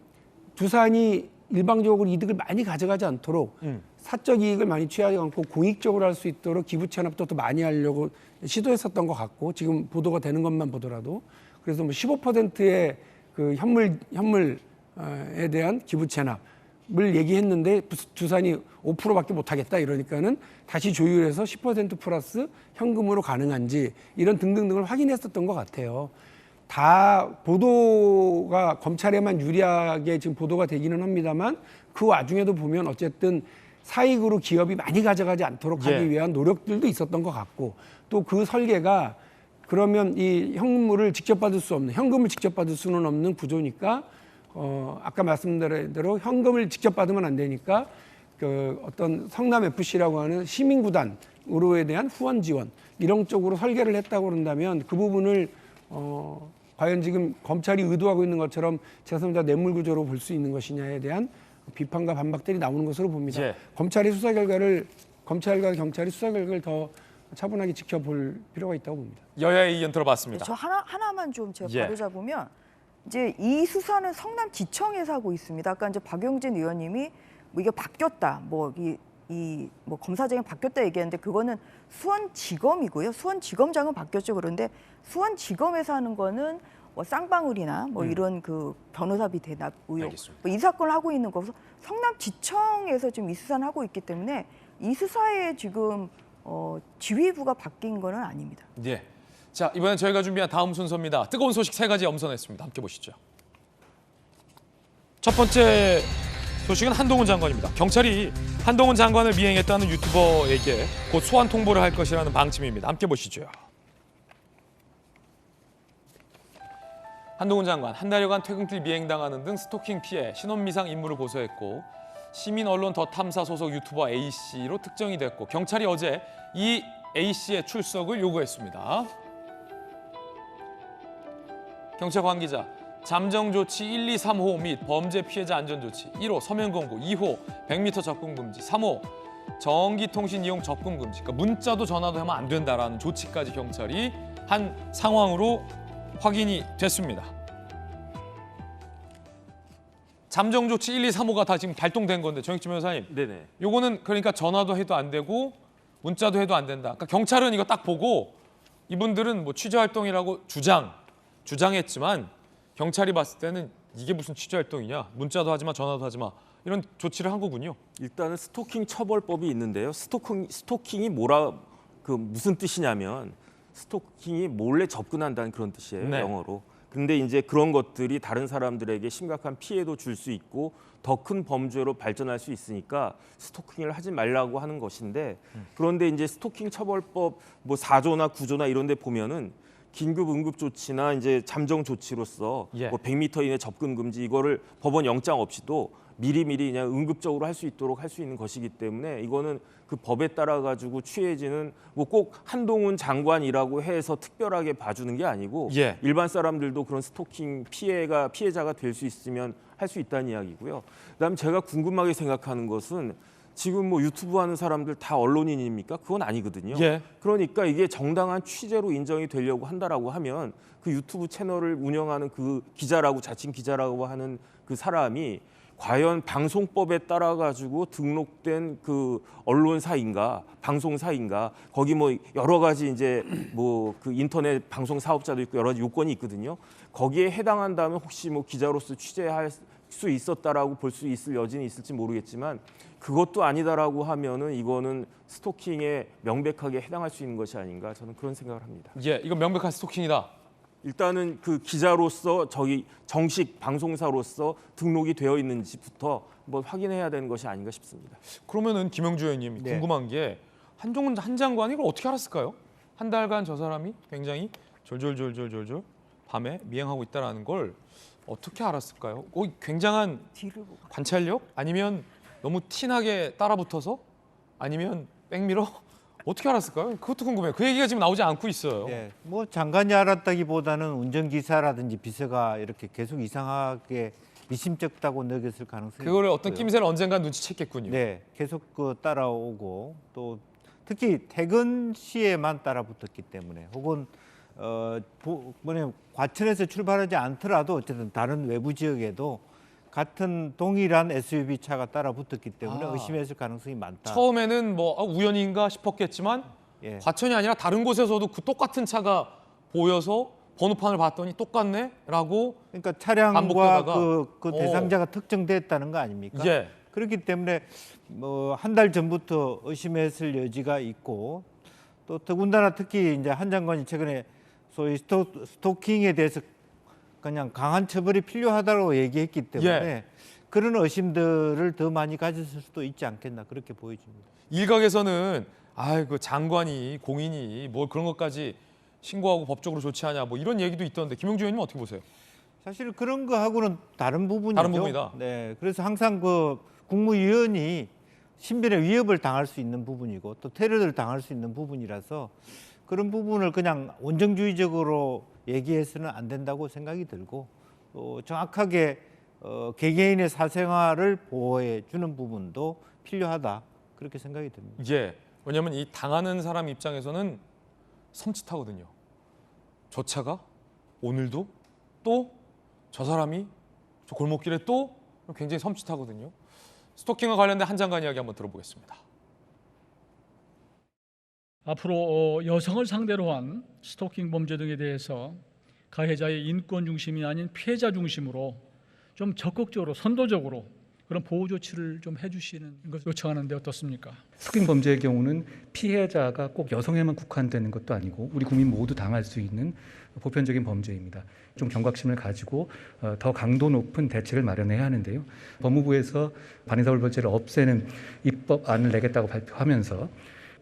두산이 일방적으로 이득을 많이 가져가지 않도록 사적 이익을 많이 취하지 않고 공익적으로 할 수 있도록 기부 체납도 더 많이 하려고 시도했었던 것 같고, 지금 보도가 되는 것만 보더라도 그래서 뭐 15%의 그 현물에 대한 기부 체납을 얘기했는데 두산이 5%밖에 못하겠다 이러니까는 다시 조율해서 10% 플러스 현금으로 가능한지 이런 등등등을 확인했었던 것 같아요. 다 보도가 검찰에만 유리하게 지금 보도가 되기는 합니다만, 그 와중에도 보면 어쨌든 사익으로 기업이 많이 가져가지 않도록 하기 위한 노력들도 있었던 것 같고, 또 그 설계가 그러면 이 현금을 직접 받을 수 없는, 현금을 직접 받을 수는 없는 구조니까 아까 말씀드린 대로 현금을 직접 받으면 안 되니까 그 어떤 성남 FC라고 하는 시민구단으로에 대한 후원 지원 이런 쪽으로 설계를 했다고 그런다면, 그 부분을 과연 지금 검찰이 의도하고 있는 것처럼 제3자 뇌물 구조로 볼 수 있는 것이냐에 대한 비판과 반박들이 나오는 것으로 봅니다. 검찰이 수사 결과를, 검찰과 경찰이 수사 결과를 더 차분하게 지켜볼 필요가 있다고 봅니다. 여야의 의견 들어봤습니다. 저 하나만 좀 제가 바로 잡으면, 이제 이 수사는 성남지청에서 하고 있습니다. 아까 이제 박용진 의원님이 뭐 이게 바뀌었다, 뭐 검사장이 바뀌었다 얘기했는데 그거는 수원지검이고요. 수원지검장은 바뀌었죠. 그런데 수원지검에서 하는 거는 뭐 쌍방울이나 뭐 이런 그 변호사비 대납 의혹, 뭐 이 사건을 하고 있는 거서 성남지청에서 지금 이 수사는 하고 있기 때문에 이 수사에 지금 지휘부가 바뀐 거는 아닙니다. 예. 자, 이번엔 저희가 준비한 다음 순서입니다. 뜨거운 소식 3가지 엄선했습니다. 함께 보시죠. 첫 번째 소식은 한동훈 장관입니다. 경찰이 한동훈 장관을 미행했다는 유튜버에게 곧 소환 통보를 할 것이라는 방침입니다. 함께 보시죠. 한동훈 장관, 한 달여간 퇴근길 미행당하는 등 스토킹 피해 신원미상 임무를 고소했고 시민 언론 더 탐사 소속 유튜버 A씨로 특정이 됐고 경찰이 어제 이 A씨의 출석을 요구했습니다. 경찰 관계자, 잠정조치 1, 2, 3호 및 범죄 피해자 안전조치 1호 서면공고, 2호 100m 접근금지, 3호 전기통신 이용 접근금지, 그러니까 문자도 전화도 하면 안 된다라는 조치까지 경찰이 한 상황으로 확인이 됐습니다. 잠정조치 1, 2, 3호가 다 지금 발동된 건데 정익진 변호사님, 네네. 요거는 그러니까 전화도 해도 안 되고 문자도 해도 안 된다. 그러니까 경찰은 이거 딱 보고 이분들은 뭐 취재활동이라고 주장했지만 경찰이 봤을 때는 이게 무슨 취재활동이냐, 문자도 하지 마, 전화도 하지 마, 이런 조치를 한 거군요. 일단은 스토킹 처벌법이 있는데요. 스토킹이 무슨 뜻이냐면 스토킹이 몰래 접근한다는 그런 뜻이에요. 네. 영어로. 근데 이제 그런 것들이 다른 사람들에게 심각한 피해도 줄 수 있고 더 큰 범죄로 발전할 수 있으니까 스토킹을 하지 말라고 하는 것인데, 그런데 이제 스토킹 처벌법 뭐 4조나 9조나 이런 데 보면은 긴급 응급 조치나 이제 잠정 조치로서 뭐 100m 이내 접근 금지, 이거를 법원 영장 없이도 미리미리 그냥 응급적으로 할 수 있도록 할 수 있는 것이기 때문에 이거는 그 법에 따라 가지고 취해지는 뭐 꼭 한동훈 장관이라고 해서 특별하게 봐주는 게 아니고 일반 사람들도 그런 스토킹 피해자가 될 수 있으면 할 수 있다는 이야기고요. 그다음에 제가 궁금하게 생각하는 것은 지금 뭐 유튜브 하는 사람들 다 언론인입니까? 그건 아니거든요. 그러니까 이게 정당한 취재로 인정이 되려고 한다라고 하면 그 유튜브 채널을 운영하는 그 기자라고, 자칭 기자라고 하는 그 사람이 과연 방송법에 따라 가지고 등록된 그 언론사인가, 방송사인가, 거기 뭐 여러 가지 이제 뭐 그 인터넷 방송 사업자도 있고 여러 가지 요건이 있거든요. 거기에 해당한다면 혹시 뭐 기자로서 취재할 수 있었다라고 볼 수 있을 여지는 있을지 모르겠지만 그것도 아니다라고 하면은 이거는 스토킹에 명백하게 해당할 수 있는 것이 아닌가, 저는 그런 생각을 합니다. 이건 명백한 스토킹이다. 일단은 그 기자로서 정식 방송사로서 등록이 되어 있는지부터 뭐 확인해야 되는 것이 아닌가 싶습니다. 그러면은 김영주 의원님, 궁금한 게 한동훈 한 장관이 이걸 어떻게 알았을까요? 한 달간 저 사람이 굉장히 졸졸 밤에 미행하고 있다라는 걸 어떻게 알았을까요? 굉장한 관찰력? 아니면 너무 티나게 따라붙어서? 아니면 백미러? 어떻게 알았을까요? 그것도 궁금해요. 그 얘기가 지금 나오지 않고 있어요. 뭐 장관이 알았다기보다는 운전기사라든지 비서가 이렇게 계속 이상하게 미심쩍다고 느꼈을 가능성이 그거를 있고요. 어떤 낌새를 언젠가 눈치챘겠군요. 네, 계속 따라오고 또 특히 퇴근 시에만 따라붙었기 때문에, 혹은 과천에서 출발하지 않더라도 어쨌든 다른 외부 지역에도 같은 동일한 SUV 차가 따라붙었기 때문에 의심했을 가능성이 많다. 처음에는 뭐 우연인가 싶었겠지만 과천이 아니라 다른 곳에서도 그 똑같은 차가 보여서 번호판을 봤더니 똑같네라고. 그러니까 차량과 반복되다가. 그 대상자가 특정됐다는 거 아닙니까? 그렇기 때문에 뭐 한 달 전부터 의심했을 여지가 있고, 또 더군다나 특히 이제 한 장관이 최근에 소위 스토킹에 대해서 그냥 강한 처벌이 필요하다고 얘기했기 때문에 그런 의심들을 더 많이 가졌을 수도 있지 않겠나, 그렇게 보여집니다. 일각에서는 그 장관이, 공인이 뭐 그런 것까지 신고하고 법적으로 조치하냐 뭐 이런 얘기도 있던데 김영주 의원님 어떻게 보세요? 사실 그런 거하고는 다른 부분이죠. 다른 부분이다. 네, 그래서 항상 그 국무위원이 신변에 위협을 당할 수 있는 부분이고 또 테러를 당할 수 있는 부분이라서 그런 부분을 그냥 원정주의적으로 얘기해서는 안 된다고 생각이 들고, 또 정확하게 개개인의 사생활을 보호해 주는 부분도 필요하다, 그렇게 생각이 듭니다. 왜냐하면 이 당하는 사람 입장에서는 섬찟하거든요. 저 차가 오늘도 또 저 사람이 저 골목길에 또 굉장히 섬찟하거든요. 스토킹과 관련된 한 장관 이야기 한번 들어보겠습니다. 앞으로 여성을 상대로 한 스토킹 범죄 등에 대해서 가해자의 인권 중심이 아닌 피해자 중심으로 좀 적극적으로 선도적으로 그런 보호 조치를 좀 해주시는 것을 요청하는데 어떻습니까? 스토킹 범죄의 경우는 피해자가 꼭 여성에만 국한되는 것도 아니고 우리 국민 모두 당할 수 있는 보편적인 범죄입니다. 좀 경각심을 가지고 더 강도 높은 대책을 마련해야 하는데요. 법무부에서 반의사불벌죄를 없애는 입법안을 내겠다고 발표하면서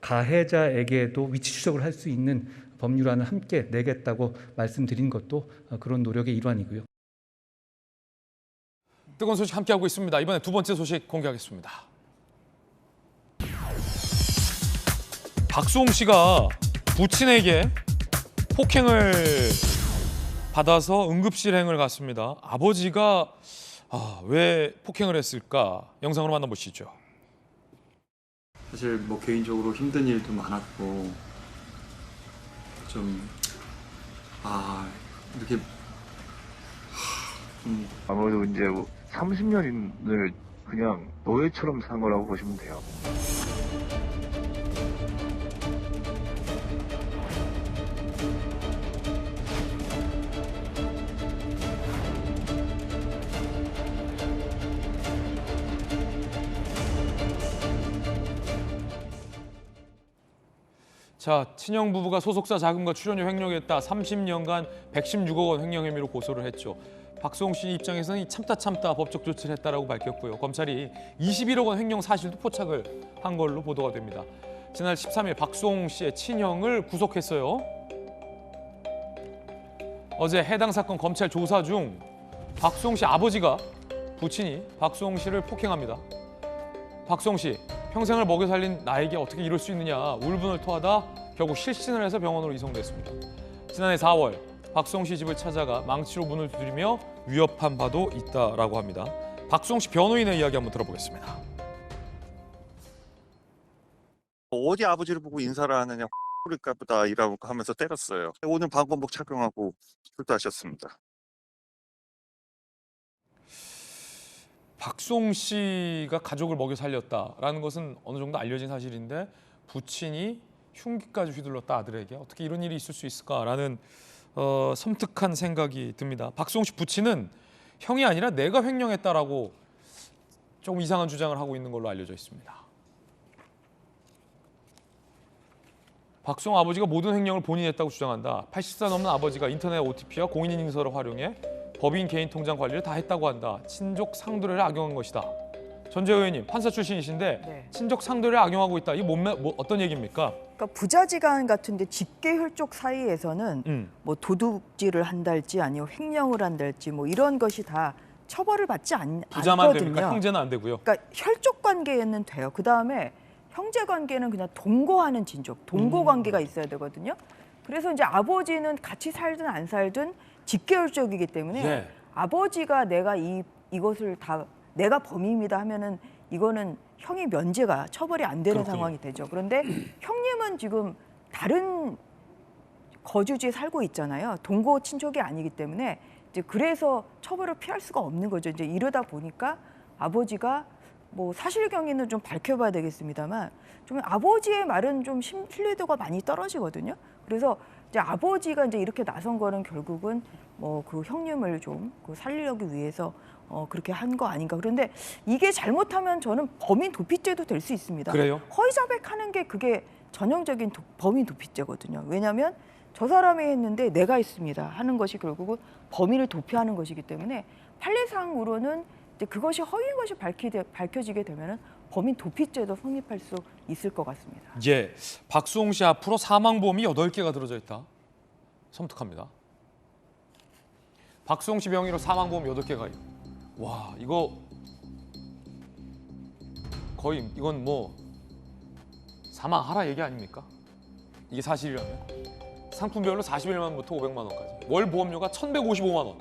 가해자에게도 위치 추적을 할 수 있는 법률안을 함께 내겠다고 말씀드린 것도 그런 노력의 일환이고요. 뜨거운 소식 함께하고 있습니다. 이번에 두 번째 소식 공개하겠습니다. 박수홍 씨가 부친에게 폭행을 받아서 응급실행을 갔습니다. 아버지가 왜 폭행을 했을까? 영상으로 만나보시죠. 사실 뭐 개인적으로 힘든 일도 많았고 좀 이렇게 아무래도 이제 30년을 그냥 노예처럼 산 거라고 보시면 돼요. 자, 친형 부부가 소속사 자금과 출연료 횡령했다. 30년간 116억 원 횡령 혐의로 고소를 했죠. 박수홍 씨 입장에서는 참다 법적 조치를 했다라고 밝혔고요. 검찰이 21억 원 횡령 사실도 포착을 한 걸로 보도가 됩니다. 지난 13일 박수홍 씨의 친형을 구속했어요. 어제 해당 사건 검찰 조사 중 박수홍 씨 아버지가 부친이 박수홍 씨를 폭행합니다. 박수홍 씨, 평생을 먹여 살린 나에게 어떻게 이럴 수 있느냐 울분을 토하다 결국 실신을 해서 병원으로 이송됐습니다. 지난해 4월 박수홍 씨 집을 찾아가 망치로 문을 두드리며 위협한 바도 있다라고 합니다. 박수홍 씨 변호인의 이야기 한번 들어보겠습니다. 어디 아버지를 보고 인사를 하느냐 X일까 보다 이라고 하면서 때렸어요. 오늘 방검복 착용하고 출두하셨습니다. 박수홍 씨가 가족을 먹여 살렸다라는 것은 어느 정도 알려진 사실인데 부친이 흉기까지 휘둘렀다 아들에게 어떻게 이런 일이 있을 수 있을까라는 섬뜩한 생각이 듭니다. 박수홍 씨 부친은 형이 아니라 내가 횡령했다라고 조금 이상한 주장을 하고 있는 걸로 알려져 있습니다. 박수홍 아버지가 모든 횡령을 본인이 했다고 주장한다. 80살 넘는 아버지가 인터넷 OTP와 공인인증서를 활용해 법인 개인 통장 관리를 다 했다고 한다. 친족 상도례를 악용한 것이다. 전재 의원님 판사 출신이신데 네. 친족 상도례를 악용하고 있다. 이게 어떤 얘기입니까? 그러니까 부자지간 같은데 직계혈족 사이에서는 뭐 도둑질을 한달지 아니면 횡령을 한달지 뭐 이런 것이 다 처벌을 받지 부자만 않거든요. 됩니까? 형제는 안 되고요. 그러니까 혈족 관계는 돼요. 그 다음에 형제 관계는 그냥 동거하는 친족, 동거 관계가 있어야 되거든요. 그래서 이제 아버지는 같이 살든 안 살든 직계혈족이기 때문에 예. 아버지가 내가 이것을 다 내가 범인이다 하면은 이거는 형이 면제가 처벌이 안 되는 그렇군요. 상황이 되죠. 그런데 형님은 지금 다른 거주지에 살고 있잖아요. 동거 친족이 아니기 때문에 이제 그래서 처벌을 피할 수가 없는 거죠. 이제 이러다 보니까 아버지가 뭐 사실경위는 좀 밝혀봐야 되겠습니다만 좀 아버지의 말은 좀 신뢰도가 많이 떨어지거든요. 그래서 이제 아버지가 이제 이렇게 나선 거는 결국은 뭐 그 형님을 좀 살리려기 위해서 그렇게 한 거 아닌가. 그런데 이게 잘못하면 저는 범인 도피죄도 될 수 있습니다. 그래요? 허위자백하는 게 그게 전형적인 범인 도피죄거든요. 왜냐하면 저 사람이 했는데 내가 했습니다 하는 것이 결국은 범인을 도피하는 것이기 때문에 판례상으로는 이제 그것이 허위인 것이 밝혀지게 되면은 범인 도피죄도 성립할 수 있을 것 같습니다. 예, 박수홍 씨 앞으로 사망보험이 8개가 들어져 있다. 섬뜩합니다. 박수홍 씨 명의로 사망보험 8개가 와, 이거 거의 이건 뭐 사망하라 얘기 아닙니까? 이게 사실이라면. 상품별로 41만 원부터 500만 원까지. 월 보험료가 1,155만 원.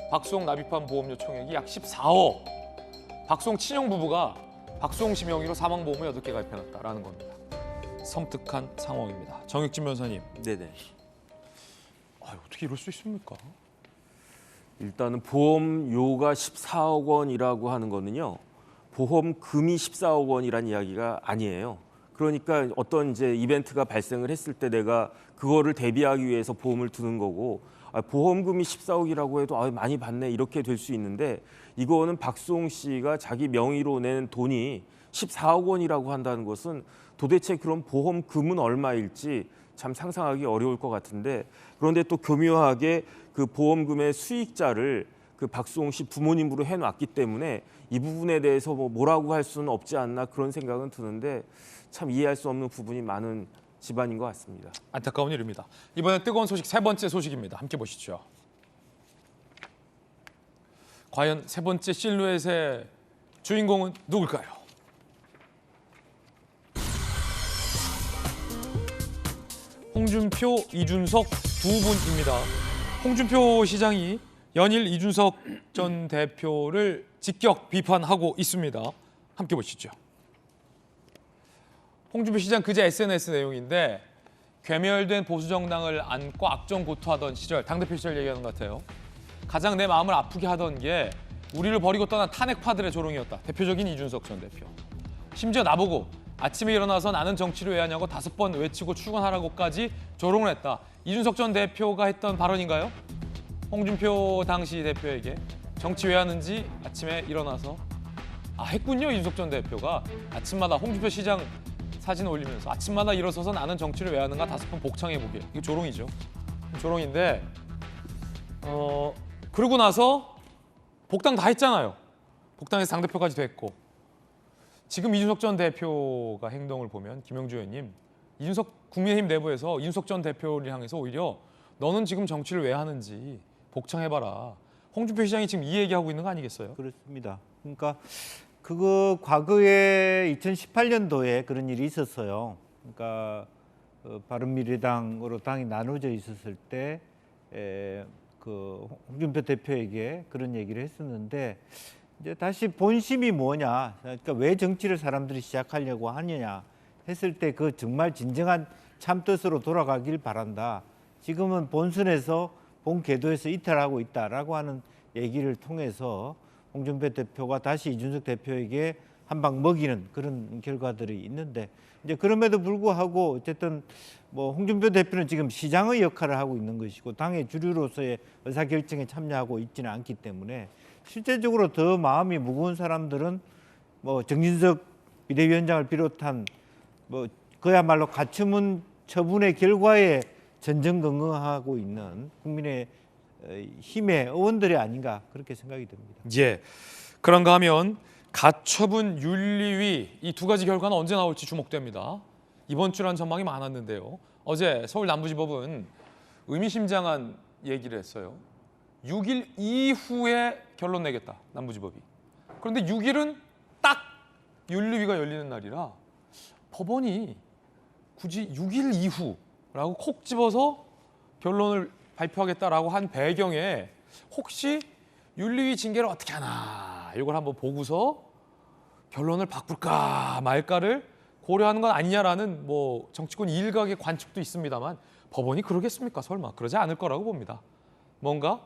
박수홍 납입한 보험료 총액이 약 14억. 박수홍 친형 부부가 박수홍 씨 명의로 사망보험을 8개 가입해놨다라는 겁니다. 섬뜩한 상황입니다. 정혁진 변호사님. 네네. 어떻게 이럴 수 있습니까? 일단은 보험료가 14억 원이라고 하는 거는요. 보험금이 14억 원이라는 이야기가 아니에요. 그러니까 어떤 이제 이벤트가 발생을 했을 때 내가 그거를 대비하기 위해서 보험을 드는 거고 보험금이 14억이라고 해도 많이 받네 이렇게 될 수 있는데 이거는 박수홍 씨가 자기 명의로 낸 돈이 14억 원이라고 한다는 것은 도대체 그런 보험금은 얼마일지 참 상상하기 어려울 것 같은데 그런데 또 교묘하게 그 보험금의 수익자를 그 박수홍 씨 부모님으로 해놨기 때문에 이 부분에 대해서 뭐라고 할 수는 없지 않나 그런 생각은 드는데 참 이해할 수 없는 부분이 많은 집안인 것 같습니다. 안타까운 일입니다. 이번엔 뜨거운 소식 세 번째 소식입니다. 함께 보시죠. 과연 세 번째 실루엣의 주인공은 누굴까요? 홍준표, 이준석 두 분입니다. 홍준표 시장이 연일 이준석 전 대표를 직격 비판하고 있습니다. 함께 보시죠. 홍준표 시장 그제 SNS 내용인데 괴멸된 보수정당을 안고 악정고투하던 시절, 당대표 시절 얘기하는 것 같아요. 가장 내 마음을 아프게 하던 게 우리를 버리고 떠난 탄핵파들의 조롱이었다. 대표적인 이준석 전 대표. 심지어 나보고 아침에 일어나서 나는 정치를 왜 하냐고 5번 외치고 출근하라고까지 조롱을 했다. 이준석 전 대표가 했던 발언인가요? 홍준표 당시 대표에게 정치 왜 하는지 아침에 일어나서 했군요. 이준석 전 대표가 아침마다 홍준표 시장 사진 올리면서 아침마다 일어서서 나는 정치를 왜 하는가 5번 복창해보게. 이거 조롱이죠. 조롱인데 그러고 나서 복당 다 했잖아요. 복당해서 당대표까지 됐고 지금 이준석 전 대표가 행동을 보면 김영주 의원님 이준석 국민의힘 내부에서 이준석 전 대표를 향해서 오히려 너는 지금 정치를 왜 하는지 복창해봐라. 홍준표 시장이 지금 이 얘기하고 있는 거 아니겠어요? 그렇습니다. 그러니까 그거 과거에 2018년도에 그런 일이 있었어요. 그러니까 바른미래당으로 당이 나눠져 있었을 때 그 홍준표 대표에게 그런 얘기를 했었는데 이제 다시 본심이 뭐냐, 그러니까 왜 정치를 사람들이 시작하려고 하느냐 했을 때 그 정말 진정한 참뜻으로 돌아가길 바란다. 지금은 본선에서 본 궤도에서 이탈하고 있다라고 하는 얘기를 통해서 홍준표 대표가 다시 이준석 대표에게 한 방 먹이는 그런 결과들이 있는데 이제 그럼에도 불구하고 어쨌든 뭐 홍준표 대표는 지금 시장의 역할을 하고 있는 것이고 당의 주류로서의 의사결정에 참여하고 있지는 않기 때문에 실제적으로 더 마음이 무거운 사람들은 뭐 정진석 비대위원장을 비롯한 뭐 그야말로 가처분 처분의 결과에 전전긍긍하고 있는 국민의 힘의 의원들이 아닌가 그렇게 생각이 됩니다. 예, 그런가 하면 가처분 윤리위 이 두 가지 결과는 언제 나올지 주목됩니다. 이번 주라는 전망이 많았는데요. 어제 서울 남부지법은 의미심장한 얘기를 했어요. 6일 이후에 결론 내겠다, 남부지법이. 그런데 6일은 딱 윤리위가 열리는 날이라 법원이 굳이 6일 이후라고 콕 집어서 결론을 발표하겠다라고 한 배경에 혹시 윤리위 징계를 어떻게 하나 이걸 한번 보고서 결론을 바꿀까 말까를 고려하는 건 아니냐라는 뭐 정치권 일각의 관측도 있습니다만 법원이 그러겠습니까? 설마 그러지 않을 거라고 봅니다. 뭔가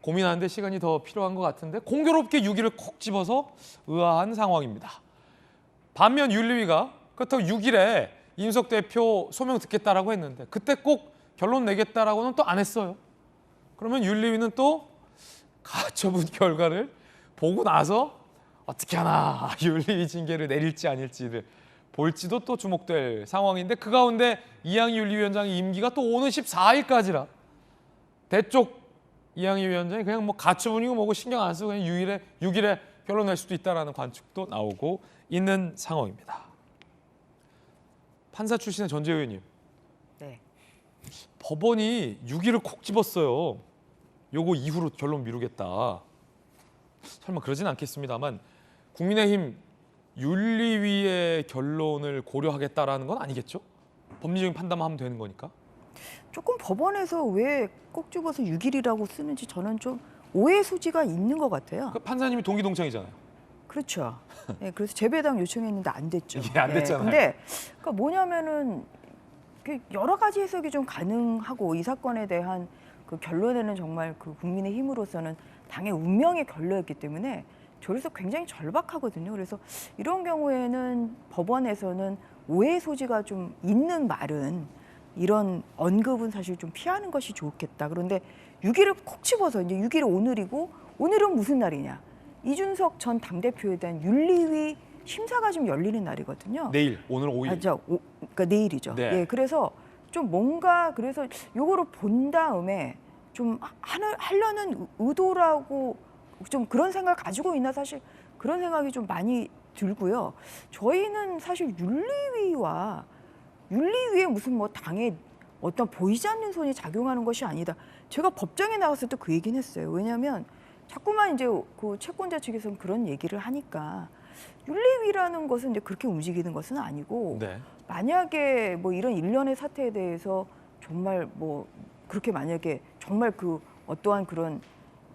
고민하는데 시간이 더 필요한 것 같은데 공교롭게 6일을 콕 집어서 의아한 상황입니다. 반면 윤리위가 그렇다고 6일에 이준석 대표 소명 듣겠다라고 했는데 그때 꼭 결론 내겠다라고는 또 안 했어요. 그러면 윤리위는 또 가처분 결과를 보고 나서 어떻게 하나 윤리위 징계를 내릴지 아닐지를 볼지도 또 주목될 상황인데 그 가운데 이양희 윤리위원장의 임기가 또 오는 14일까지라 대쪽 이양희 위원장이 그냥 뭐 가처분이고 뭐고 신경 안 쓰고 그냥 6일에 결론 낼 수도 있다라는 관측도 나오고 있는 상황입니다. 판사 출신의 전재호 의원님. 네. 법원이 6일을 콕 집었어요. 요거 이후로 결론 미루겠다. 설마 그러진 않겠습니다만 국민의힘 윤리위의 결론을 고려하겠다라는 건 아니겠죠? 법리적인 판단만 하면 되는 거니까. 조금 법원에서 왜 꼭 집어서 6일이라고 쓰는지 저는 좀 오해 소지가 있는 것 같아요. 그 판사님이 동기동창이잖아요. 그렇죠. 네, 그래서 재배당 요청했는데 안 됐죠. 이게 안 됐잖아요. 근데 그러니까 뭐냐면은 여러 가지 해석이 좀 가능하고 이 사건에 대한 그 결론에는 정말 그 국민의 힘으로서는 당의 운명의 결로였기 때문에 저로서 굉장히 절박하거든요. 그래서 이런 경우에는 법원에서는 오해 소지가 좀 있는 말은 이런 언급은 사실 좀 피하는 것이 좋겠다. 그런데 6일을 콕 집어서 이제 6일은 오늘이고 오늘은 무슨 날이냐? 이준석 전 당대표에 대한 윤리위 심사가 지금 열리는 날이거든요. 내일, 오늘 5일. 그러니까 내일이죠. 네. 예, 그래서 좀 뭔가 그래서 요거를 본 다음에 좀 하려는 의도라고 좀 그런 생각을 가지고 있나 사실 그런 생각이 좀 많이 들고요. 저희는 사실 윤리위에 무슨 뭐 당에 어떤 보이지 않는 손이 작용하는 것이 아니다. 제가 법정에 나갔을 때 그 얘기는 했어요. 왜냐하면 자꾸만 이제 그 채권자 측에서는 그런 얘기를 하니까 윤리위라는 것은 이제 그렇게 움직이는 것은 아니고 네. 만약에 뭐 이런 일련의 사태에 대해서 정말 뭐 그렇게 만약에 정말 그 어떠한 그런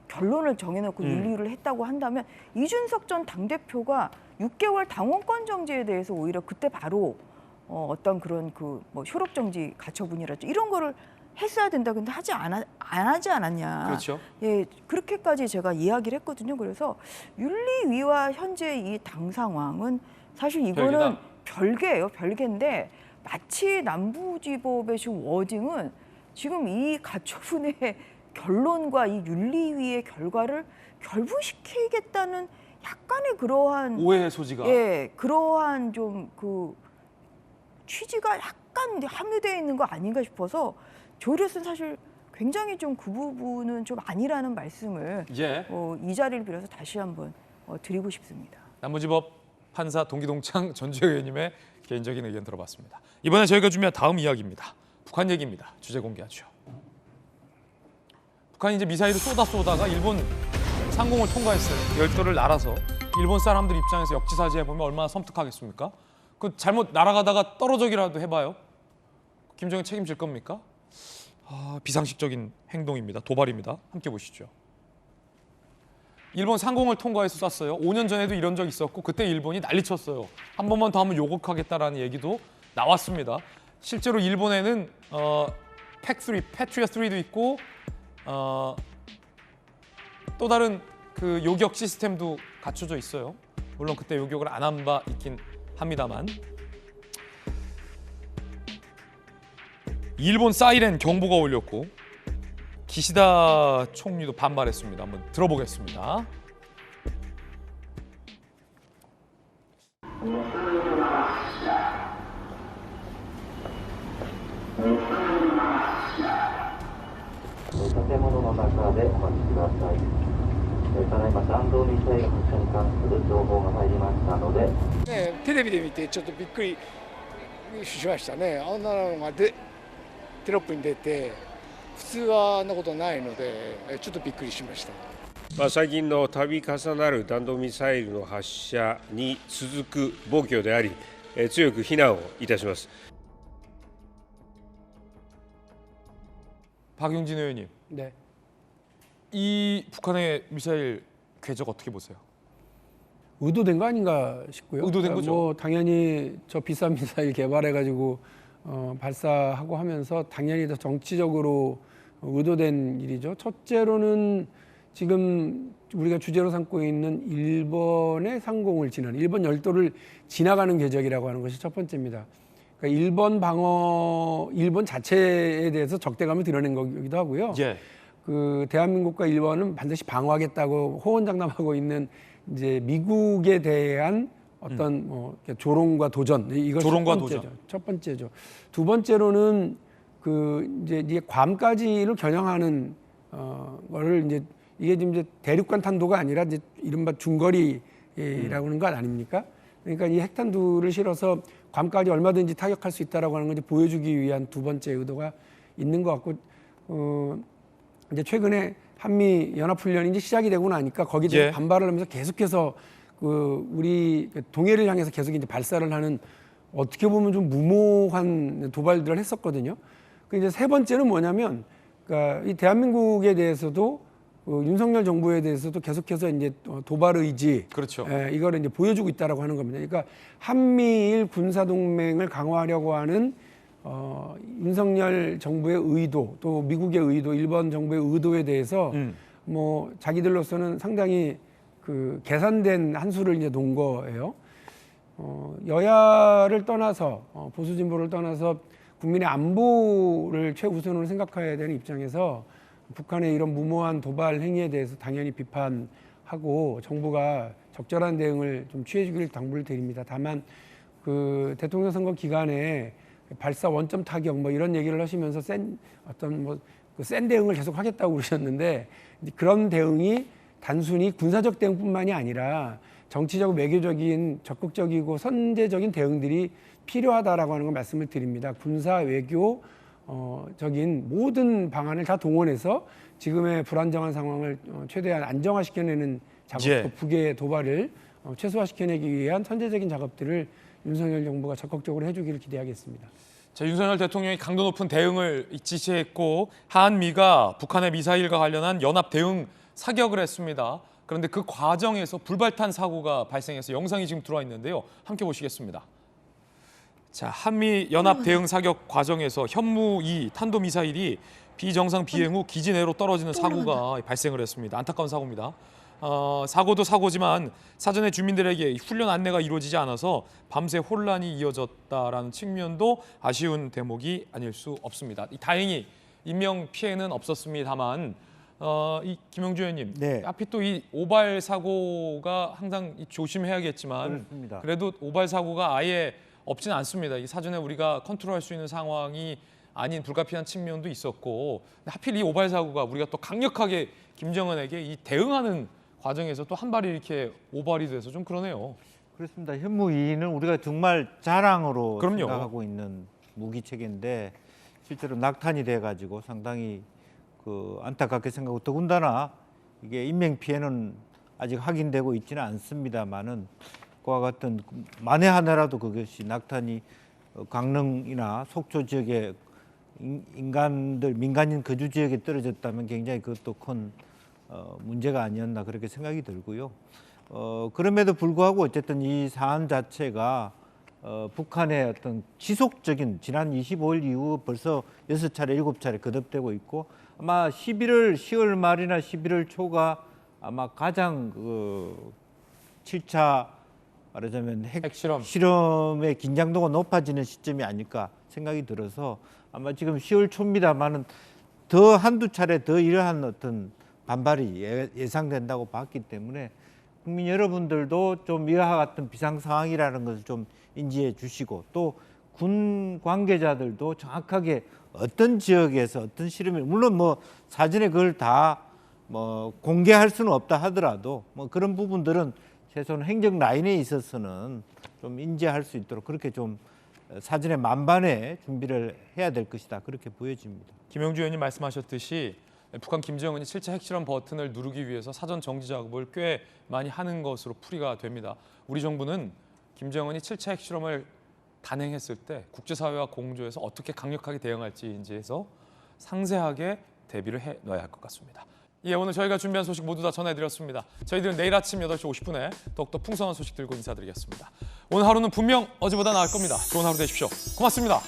결론을 정해놓고 윤리위를 했다고 한다면 이준석 전 당대표가 6개월 당원권 정지에 대해서 오히려 그때 바로 어떤 그런 그 뭐 효력 정지 가처분이랄지 이런 거를 했어야 된다. 근데 안 하지 않았냐. 그렇죠. 예, 그렇게까지 제가 이야기를 했거든요. 그래서 윤리위와 현재 이 당 상황은 사실 이거는 별개다. 별개예요. 별개인데 마치 남부지법의 지금 워딩은 지금 이 가처분의 결론과 이 윤리위의 결과를 결부시키겠다는 약간의 그러한 오해의 소지가. 예, 그러한 좀 그 취지가 약간 함유되어 있는 거 아닌가 싶어서 저희로서는 사실 굉장히 좀 그 부분은 좀 아니라는 말씀을 예. 이 자리를 빌어서 다시 한번 드리고 싶습니다. 남부지법 판사 동기동창 전주혜 의원님의 개인적인 의견 들어봤습니다. 이번에 저희가 준비한 다음 이야기입니다. 북한 얘기입니다. 주제 공개하죠. 북한이 이제 미사일을 쏘다가 일본 상공을 통과했어요. 열도를 날아서 일본 사람들 입장에서 역지사지해 보면 얼마나 섬뜩하겠습니까? 그 잘못 날아가다가 떨어져기라도 해봐요. 김정은 책임질 겁니까? 비상식적인 행동입니다. 도발입니다. 함께 보시죠. 일본 상공을 통과해서 쐈어요. 5년 전에도 이런 적 있었고 그때 일본이 난리쳤어요. 한 번만 더 하면 요격하겠다라는 얘기도 나왔습니다. 실제로 일본에는 팩3, 패트리엇 3도 있고 또 다른 그 요격 시스템도 갖춰져 있어요. 물론 그때 요격을 안 한 바 있긴 합니다만 일본 사이렌 경보가 울렸고 기시다 총리도 반발했습니다. 한번 들어보겠습니다.ね、テレビで見てちょっとびっくりしましたね。あんなのがテロップに出て普通はあんなことないのでちょっとびっくりしました。最近の度重なる弾道ミサイルの発射に続く暴挙であり、強く非難をいたします。 박용진 의원님, 네. 이 북한의 미사일 궤적 어떻게 보세요? 의도된 거 아닌가 싶고요. 의도된 거죠. 뭐 당연히 저 비싼 미사일 개발해가지고 발사하고 하면서 당연히 더 정치적으로 의도된 일이죠. 첫째로는 지금 우리가 주제로 삼고 있는 일본의 상공을 지나는 일본 열도를 지나가는 궤적이라고 하는 것이 첫 번째입니다. 그러니까 일본 자체에 대해서 적대감을 드러낸 거기도 하고요. 예. 그 대한민국과 일본은 반드시 방어하겠다고 호언장담하고 있는 이제 미국에 대한 어떤 뭐 조롱과 도전 이걸 조롱과 첫 번째죠. 두 번째로는 그 이제 괌까지를 겨냥하는 거를 이게 지금 이제 대륙간 탄도가 아니라 이제 이른바 중거리라고 하는 것 아닙니까? 그러니까 이 핵탄두를 실어서 괌까지 얼마든지 타격할 수 있다라고 하는 걸 이제 보여주기 위한 두 번째 의도가 있는 것 같고 이제 최근에 한미 연합훈련이 이제 시작이 되고 나니까 거기에 대해서 반발을 하면서 계속해서 그 우리 동해를 향해서 계속 이제 발사를 하는 어떻게 보면 좀 무모한 도발들을 했었거든요. 그 이제 세 번째는 뭐냐면 그러니까 이 대한민국에 대해서도 윤석열 정부에 대해서도 계속해서 이제 도발 의지, 그렇죠. 이거를 이제 보여주고 있다라고 하는 겁니다. 그러니까 한미일 군사 동맹을 강화하려고 하는 윤석열 정부의 의도, 또 미국의 의도, 일본 정부의 의도에 대해서 뭐 자기들로서는 상당히 그 계산된 한 수를 이제 놓은 거예요. 여야를 떠나서 보수 진보를 떠나서 국민의 안보를 최우선으로 생각해야 되는 입장에서 북한의 이런 무모한 도발 행위에 대해서 당연히 비판하고 정부가 적절한 대응을 좀 취해주기를 당부를 드립니다. 다만 그 대통령 선거 기간에 발사 원점 타격 뭐 이런 얘기를 하시면서 센 대응을 계속 하겠다고 그러셨는데 그런 대응이 단순히 군사적 대응뿐만이 아니라 정치적, 외교적인 적극적이고 선제적인 대응들이 필요하다라고 하는 걸 말씀을 드립니다. 군사, 외교, 적인 모든 방안을 다 동원해서 지금의 불안정한 상황을 최대한 안정화시켜내는 작업, 북의 도발을 최소화시켜내기 위한 선제적인 작업들을 윤석열 정부가 적극적으로 해주기를 기대하겠습니다. 자, 윤석열 대통령이 강도 높은 대응을 지시했고 한미가 북한의 미사일과 관련한 연합 대응 사격을 했습니다. 그런데 그 과정에서 불발탄 사고가 발생해서 영상이 지금 들어와 있는데요. 함께 보시겠습니다. 자, 한미 연합 대응 사격 과정에서 현무-2 탄도미사일이 비정상 비행 후 기지 내로 떨어지는 사고가 발생을 했습니다. 안타까운 사고입니다. 사고도 사고지만 사전에 주민들에게 훈련 안내가 이루어지지 않아서 밤새 혼란이 이어졌다라는 측면도 아쉬운 대목이 아닐 수 없습니다. 다행히 인명 피해는 없었습니다만 이 김영주 의원님, 앞이 또 이 오발 사고가 항상 조심해야겠지만 그렇습니다. 그래도 오발 사고가 아예 없지는 않습니다. 이 사전에 우리가 컨트롤할 수 있는 상황이 아닌 불가피한 측면도 있었고 하필 이 오발 사고가 우리가 또 강력하게 김정은에게 이 대응하는 과정에서 또 한 발이 이렇게 오발이 돼서 좀 그러네요. 그렇습니다. 현무2는 우리가 정말 자랑으로 그럼요. 생각하고 있는 무기 체계인데 실제로 낙탄이 돼가지고 상당히 안타깝게 생각하고 더군다나 이게 인명 피해는 아직 확인되고 있지는 않습니다만은 그와 같은 만에 하나라도 그것이 낙탄이 강릉이나 속초 지역에 민간인 거주 지역에 떨어졌다면 굉장히 그것도 큰 문제가 아니었나 그렇게 생각이 들고요. 그럼에도 불구하고 어쨌든 이 사안 자체가 북한의 어떤 지속적인 지난 25일 이후 벌써 6차례, 7차례 거듭되고 있고 아마 10월 말이나 11월 초가 아마 가장 7차 말하자면 핵실험의 긴장도가 높아지는 시점이 아닐까 생각이 들어서 아마 지금 10월 초입니다만은 더 한두 차례 더 이러한 어떤 반발이 예상된다고 봤기 때문에 국민 여러분들도 좀 이와 같은 비상 상황이라는 것을 좀 인지해 주시고 또 군 관계자들도 정확하게 어떤 지역에서 어떤 실험이 물론 뭐 사전에 그걸 다 뭐 공개할 수는 없다 하더라도 뭐 그런 부분들은 최소한 행정 라인에 있어서는 좀 인지할 수 있도록 그렇게 좀 사전에 만반의 준비를 해야 될 것이다 그렇게 보여집니다. 김영주 의원님 말씀하셨듯이 북한 김정은이 실제 핵실험 버튼을 누르기 위해서 사전 정지 작업을 꽤 많이 하는 것으로 풀이가 됩니다. 우리 정부는 김정은이 7차 핵실험을 단행했을 때 국제사회와 공조해서 어떻게 강력하게 대응할지인지에서 상세하게 대비를 해놔야 할 것 같습니다. 예, 오늘 저희가 준비한 소식 모두 다 전해드렸습니다. 저희들은 내일 아침 8시 50분에 더욱더 풍성한 소식 들고 인사드리겠습니다. 오늘 하루는 분명 어제보다 나을 겁니다. 좋은 하루 되십시오. 고맙습니다.